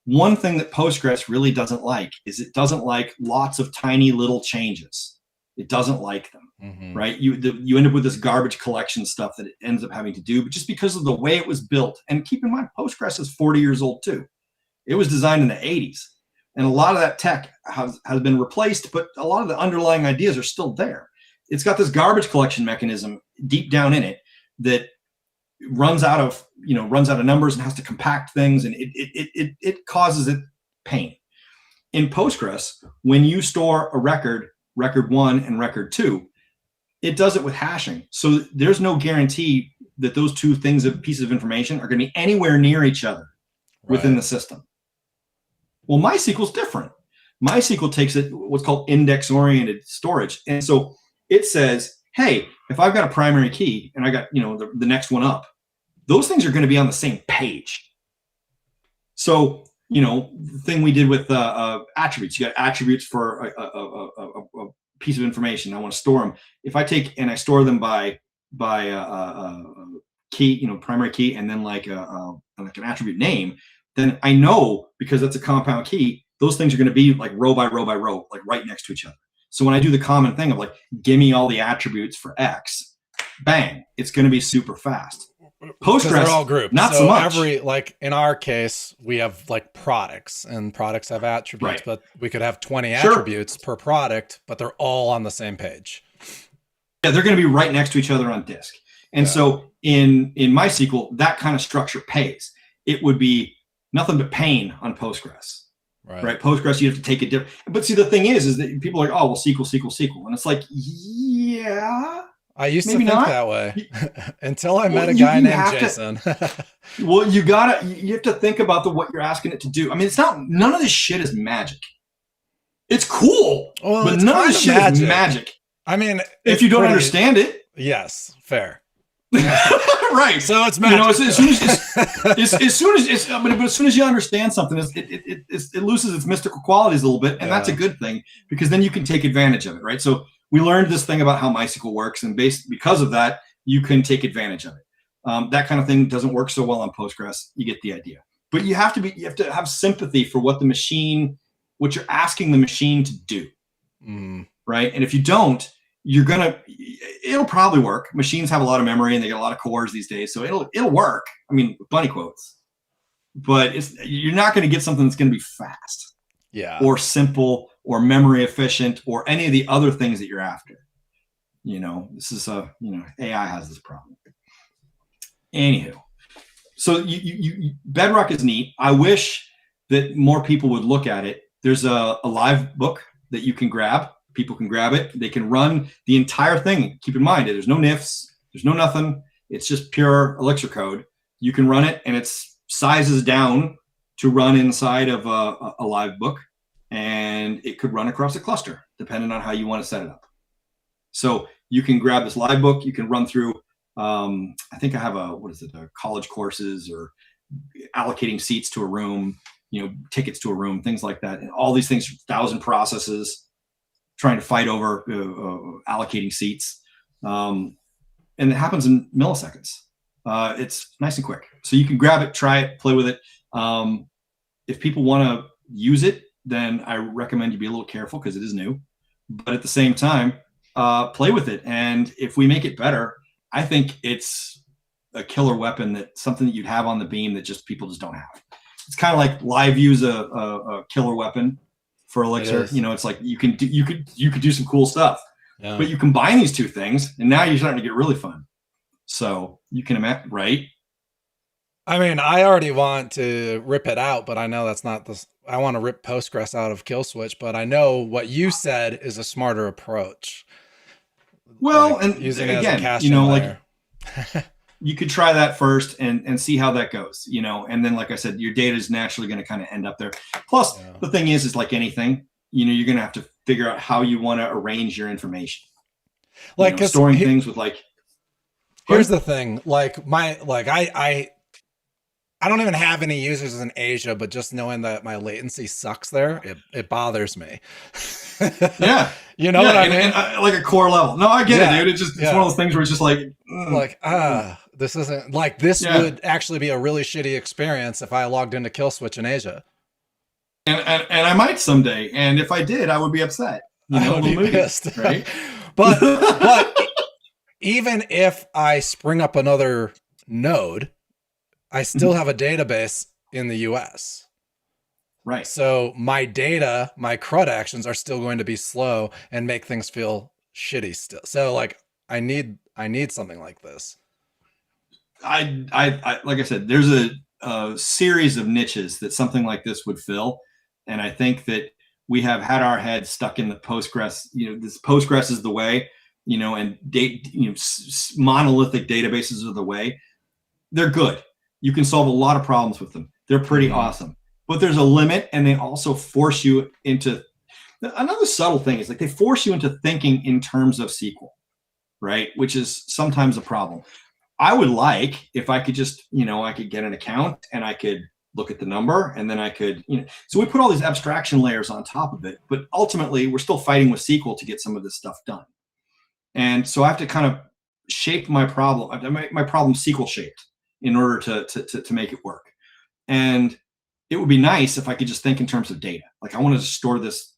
One thing that Postgres really doesn't like is it doesn't like lots of tiny little changes. It doesn't like them, right? You end up with this garbage collection stuff that it ends up having to do, but just because of the way it was built. And keep in mind, Postgres is 40 years old too. It was designed in the 80s. And a lot of that tech has been replaced, but a lot of the underlying ideas are still there. It's got this garbage collection mechanism deep down in it that runs out of numbers and has to compact things, and it causes it pain. In Postgres, when you store a record 1 and record 2, it does it with hashing. So there's no guarantee that those two pieces of information are going to be anywhere near each other within the system. Well, MySQL is different. MySQL takes it what's called index-oriented storage, and so it says, hey, if I've got a primary key and I got the next one up, those things are going to be on the same page. So the thing we did with attributes, you got attributes for a piece of information. I want to store them. If I take and I store them by key, primary key, and then like an attribute name, then I know, because that's a compound key, those things are going to be like row by row by row, like right next to each other. So when I do the common thing of like, give me all the attributes for X, bang, it's going to be super fast. Postgres,
they're all groups.
not so much.
Like in our case, we have like products, and products have attributes, but we could have 20 attributes per product, but they're all on the same page.
Yeah, they're going to be right next to each other on disk. And so in MySQL, that kind of structure pays. It would be nothing but pain on Postgres. Right. Postgres, you have to take it different. But see, the thing is that people are like, oh, well, SQL. And it's like, yeah.
I used to think that way until I met a guy named Jason.
Well, you have to think about what you're asking it to do. I mean, none of this shit is magic. It's cool, but none of this shit is magic.
I mean,
if you don't understand it.
Yes, fair.
Right.
So it's magic.
As soon as you understand something, it loses its mystical qualities a little bit, and that's a good thing, because then you can take advantage of it, right? So we learned this thing about how MySQL works, and because of that, you can take advantage of it. That kind of thing doesn't work so well on Postgres. You get the idea. But you have to have sympathy for what you're asking the machine to do, right? And if you don't, it'll probably work. Machines have a lot of memory and they get a lot of cores these days, so it'll work. I mean, with bunny quotes, but you're not going to get something that's going to be fast, or simple, or memory efficient, or any of the other things that you're after. This is AI has this problem. Anywho, so Bedrock is neat. I wish that more people would look at it. There's a live book that you can grab. People can grab it. They can run the entire thing. Keep in mind, there's no nifs. There's no nothing. It's just pure Elixir code. You can run it, and it's sizes down to run inside of a live book, and it could run across a cluster, depending on how you want to set it up. So you can grab this live book. You can run through, I think I have college courses, or allocating seats to a room, tickets to a room, things like that. And all these things, 1,000 processes, trying to fight over allocating seats. And it happens in milliseconds. It's nice and quick. So you can grab it, try it, play with it. If people want to use it, then I recommend you be a little careful, because it is new. But at the same time, play with it. And if we make it better, I think it's a killer weapon, something that you'd have on the Beam that people just don't have. It's kind of like live view's a killer weapon for Elixir. It's like you could do some cool stuff, but you combine these two things, and now you're starting to get really fun. So you can imagine, right?
I mean, I already want to rip it out, but I know that's not I want to rip Postgres out of Kill Switch, but I know what you said is a smarter approach.
Well,
like
and
using
again,
it as a caching layer.
You could try that first and see how that goes, and then, like I said, your data is naturally going to kind of end up there. Plus, the thing is like anything, you're going to have to figure out how you want to arrange your information. Like storing things with
here's the thing, I don't even have any users in Asia, but just knowing that my latency sucks there, it bothers me.
Yeah.
What I mean?
And like a core level. No, I get it, dude. It's one of those things where it's just
this isn't like this would actually be a really shitty experience if I logged into Kill Switch in Asia.
And I might someday. And if I did, I would be upset.
I would be pissed.
Right?
But even if I spring up another node, I still have a database in the US.
Right.
So my data, my CRUD actions are still going to be slow and make things feel shitty still. So I need something like this.
I like I said, there's a series of niches that something like this would fill. And I think that we have had our heads stuck in the Postgres, this Postgres is the way, and monolithic databases are the way. They're good. You can solve a lot of problems with them. They're pretty awesome. But there's a limit, and they also force you into another subtle thing is they force you into thinking in terms of SQL, right? Which is sometimes a problem. I would like if I could just, I could get an account and I could look at the number, and then I could, so we put all these abstraction layers on top of it, but ultimately we're still fighting with SQL to get some of this stuff done. And so I have to kind of shape my problem, my problem SQL shaped in order to make it work. And it would be nice if I could just think in terms of data. Like I want to store this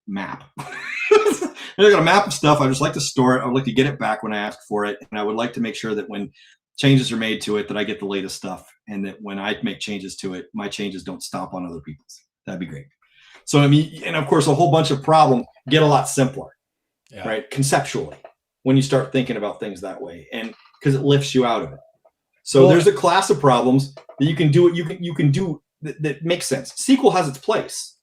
map. I got a map of stuff. I just like to store it. I would like to get it back when I ask for it. And I would like to make sure that when changes are made to it, that I get the latest stuff. And that when I make changes to it, my changes don't stomp on other people's. That'd be great. So, I mean, and of course, a whole bunch of problems get a lot simpler, right? Conceptually, when you start thinking about things that way, and because it lifts you out of it. So there's a class of problems that you can do. You can do that makes sense. SQL has its place.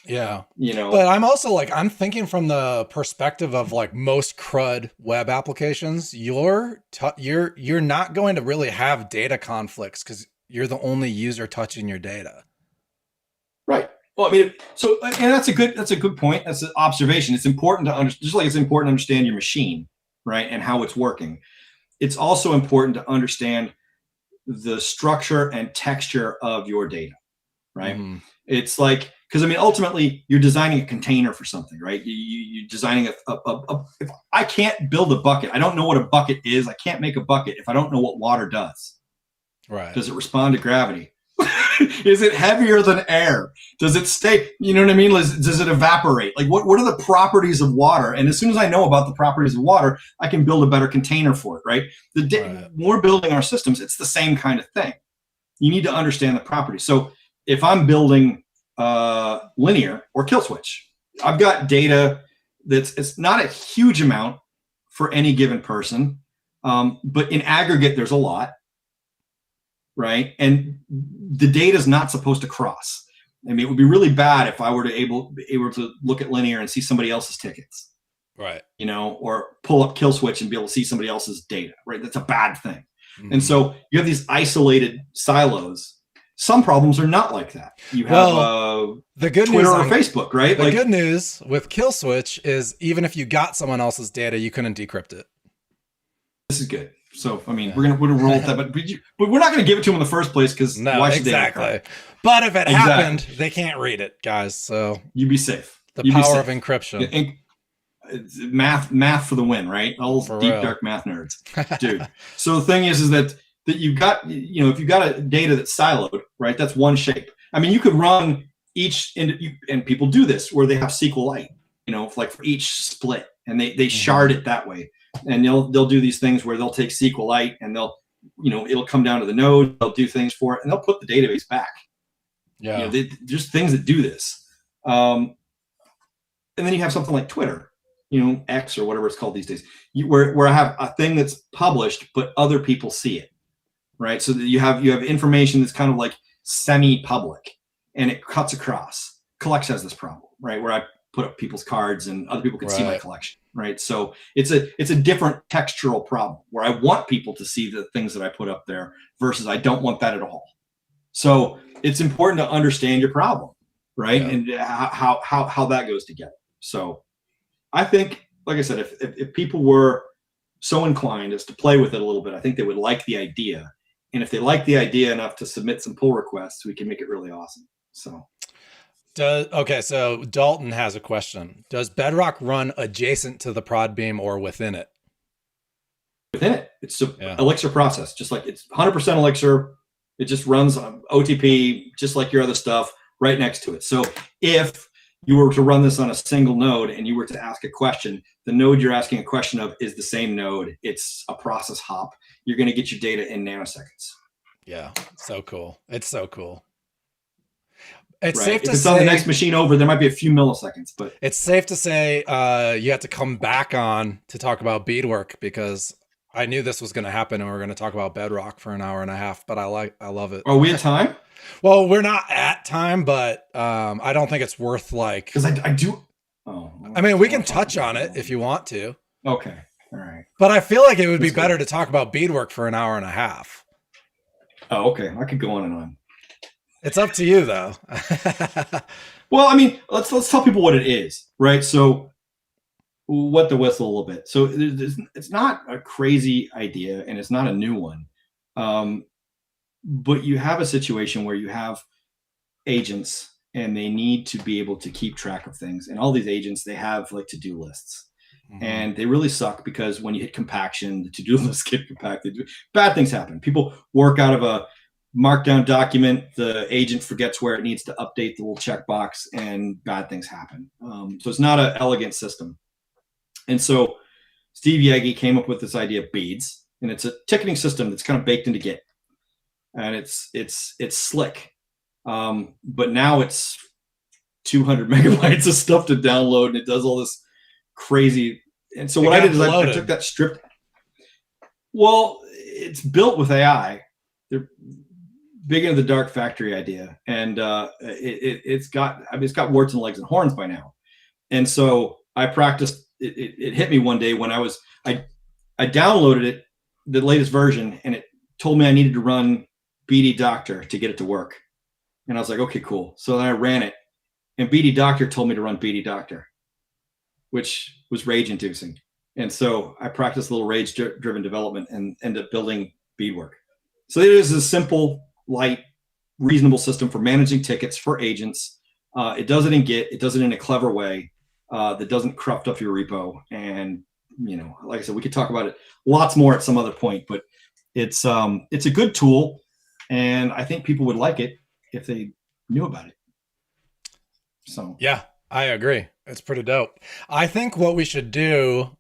Yeah.
You know,
but I'm also like, I'm thinking from the perspective of like most CRUD web applications, you're not going to really have data conflicts because you're the only user touching your data.
Right. Well, I mean, so, and that's a good point. That's an observation. It's important to understand, just like it's important to understand your machine, right? And how it's working. It's also important to understand the structure and texture of your data, right? Mm. It's like, because I mean, ultimately, you're designing a container for something, right? You're designing if I can't build a bucket, I don't know what a bucket is. I can't make a bucket if I don't know what water does.
Right.
Does it respond to gravity? Is it heavier than air? Does it stay? You know what I mean? Does it evaporate? Like what are the properties of water? And as soon as I know about the properties of water, I can build a better container for it, right? When we're building our systems, it's the same kind of thing. You need to understand the properties. So if I'm building linear or kill switch, I've got data it's not a huge amount for any given person, but in aggregate, there's a lot. Right. And the data is not supposed to cross. I mean, it would be really bad if I were to able to look at linear and see somebody else's tickets.
Right.
You know, or pull up kill switch and be able to see somebody else's data. Right. That's a bad thing. Mm-hmm. And so you have these isolated silos. Some problems are not like that. You have
the good
Twitter
news
or Facebook, right?
The good news with kill switch is even if you got someone else's data, you couldn't decrypt it.
This is good. So, I mean, we're gonna roll with that, but we're not going to give it to them in the first place because why should they?
But if it happened, they can't read it, guys. So
you be safe.
The power of encryption.
Math for the win, right? All deep dark math nerds, dude. So the thing is that you've got, you know, if you've got a data that's siloed, right? That's one shape. I mean, you could run each, and people do this where they have SQLite, you know, like for each split, and they shard it that way. And they'll do these things where they'll take SQLite and they'll, you know, it'll come down to the node, they'll do things for it, and they'll put the database back.
Yeah.
You know, there's things that do this. And then you have something like Twitter, you know, X or whatever it's called these days, where I have a thing that's published, but other people see it, right? So that you have information that's kind of like semi-public, and it cuts across. Collects has this problem, right? Where I put up people's cards and other people can see my collection. Right. So it's a different textural problem where I want people to see the things that I put up there versus I don't want that at all. So it's important to understand your problem, right? Yeah. And how that goes together. So I think, like I said, if people were so inclined as to play with it a little bit, I think they would like the idea. And if they like the idea enough to submit some pull requests, we can make it really awesome. So.
Okay, so Dalton has a question. Does Bedrock run adjacent to the prod beam or within it?
Within it. It's an Elixir process, just like it's 100% Elixir. It just runs on OTP, just like your other stuff, right next to it. So if you were to run this on a single node and you were to ask a question, the node you're asking a question of is the same node. It's a process hop. You're going to get your data in nanoseconds.
Yeah, so cool. It's so cool. It's
right.
safe to
if it's
say
on the next machine over, there might be a few milliseconds, but
it's safe to say you have to come back on to talk about Beadwork because I knew this was going to happen and we are going to talk about Bedrock for an hour and a half, but I love it.
Are we at time?
Well, we're not at time, but I don't think it's worth like,
because I do. Oh,
I mean, we can touch on it if you want to.
Okay. All right.
But I feel like it would be better to talk about Beadwork for an hour and a half.
Oh, okay. I could go on and on.
It's up to you, though.
Well, I mean, let's tell people what it is, right? So, wet the whistle a little bit. So, it's not a crazy idea, and it's not a new one. But you have a situation where you have agents, and they need to be able to keep track of things. And all these agents, they have like to-do lists, and they really suck because when you hit compaction, the to-do lists get compacted. Bad things happen. People work out of a markdown document, the agent forgets where it needs to update the little checkbox, and bad things happen. So it's not an elegant system. And so Steve Yagi came up with this idea of beads, and it's a ticketing system that's kind of baked into Git, and it's slick. But now it's 200 megabytes of stuff to download, and it does all this crazy. And so what I did is I took that stripped. Well, it's built with AI. They're big into the dark factory idea, and it's got warts and legs and horns by now. And so I practiced. It hit me one day when I downloaded it, the latest version, and it told me I needed to run BD Doctor to get it to work. And I was like, okay, cool. So then I ran it, and BD Doctor told me to run BD Doctor, which was rage inducing. And so I practiced a little rage driven development and ended up building Beadwork. So it is a simple, light, reasonable system for managing tickets for agents. It does it in Git. It does it in a clever way that doesn't corrupt up your repo. And, like I said, we could talk about it lots more at some other point, but it's a good tool. And I think people would like it if they knew about it. So,
yeah, I agree. It's pretty dope. I think what we should do,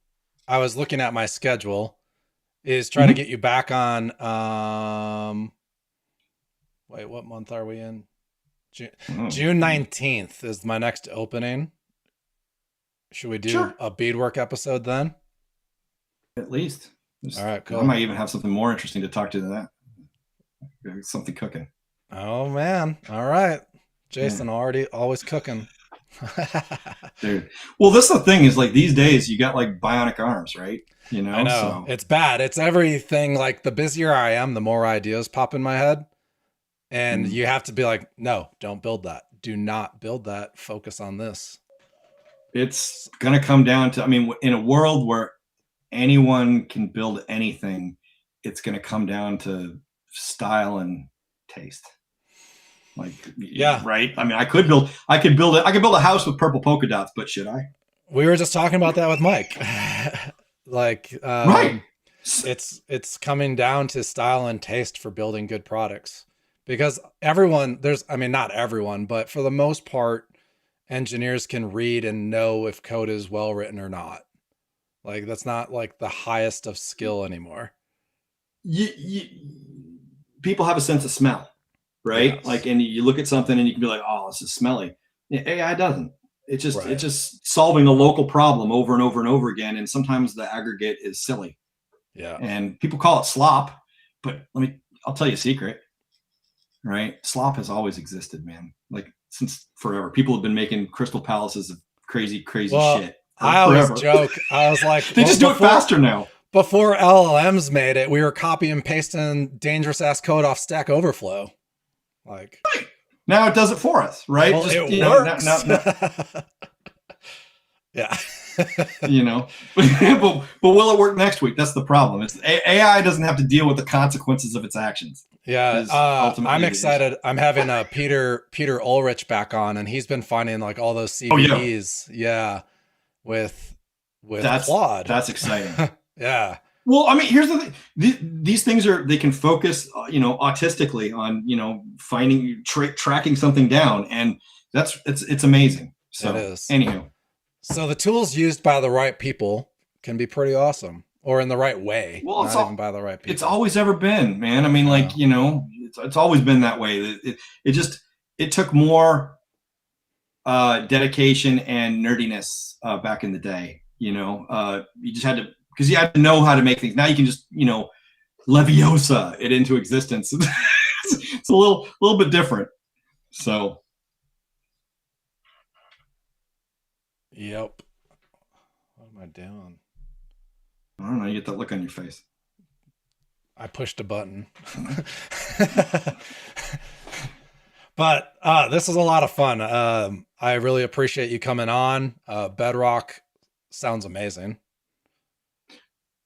I was looking at my schedule, is try to get you back on, wait, what month are we in? June 19th is my next opening. Should we do a Beadwork episode then?
At least.
All right, cool.
I might even have something more interesting to talk to than that. Something cooking.
Oh man. All right. Jason always cooking.
Dude. Well, this is the thing is, like, these days you got like bionic arms, right?
I know. So. It's bad. It's everything. Like, the busier I am, the more ideas pop in my head. And you have to be like, no, don't build that. Do not build that. Focus on this.
It's going to come down to, in a world where anyone can build anything, it's going to come down to style and taste. Like, yeah, right. I could build a house with purple polka dots, but should I?
We were just talking about that with Mike.
Right.
It's coming down to style and taste for building good products, because not everyone, but for the most part, engineers can read and know if code is well written or not. Like, that's not like the highest of skill anymore.
People have a sense of smell, right?
Yes.
Like, and you look at something and you can be like, oh, this is smelly. AI doesn't. It's just solving a local problem over and over and over again. And sometimes the aggregate is silly.
Yeah.
And people call it slop, but I'll tell you a secret, right? Slop has always existed, man. Like, since forever. People have been making crystal palaces of crazy shit.
I always joke. I was like,
they just do it faster now.
Before LLMs made it, we were copy and pasting dangerous ass code off Stack Overflow. Like,
right. Now it does it for us, right?
Well, it works. Yeah.
but will it work next week? That's the problem. It's AI doesn't have to deal with the consequences of its actions.
Yeah. I'm excited. I'm having Peter Ulrich back on, and he's been finding like all those CVEs. Yeah. With Claude.
That's exciting.
Yeah.
Well, here's the thing. These things they can focus, autistically on, finding, tracking something down. And it's amazing. So,
it is.
Anyhow.
So the tools used by the right people can be pretty awesome, or in the right way.
Well,
not even by the right people.
It's always ever been, man. It's always been that way. It took more dedication and nerdiness back in the day. You just had to, because you had to know how to make things. Now you can just, Leviosa it into existence. It's a little bit different. So.
Yep. What am I doing?
I don't know. You get that look on your face.
I pushed a button. But this is a lot of fun. I really appreciate you coming on. Bedrock sounds amazing.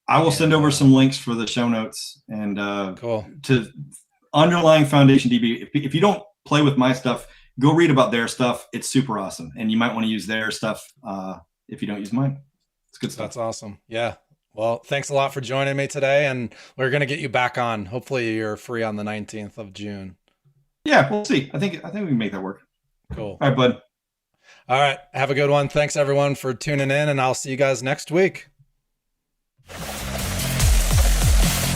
I will send over some links for the show notes and
cool.
To underlying FoundationDB. If you don't play with my stuff, go read about their stuff. It's super awesome. And you might want to use their stuff if you don't use mine. It's good stuff.
That's awesome. Yeah. Well, thanks a lot for joining me today, and we're going to get you back on. Hopefully you're free on the 19th of June.
Yeah, we'll see. I think we can make that work.
Cool.
All right, bud.
All right. Have a good one. Thanks everyone for tuning in, and I'll see you guys next week.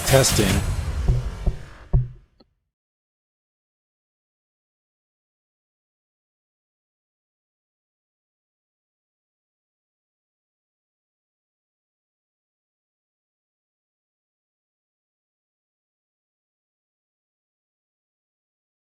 Testing.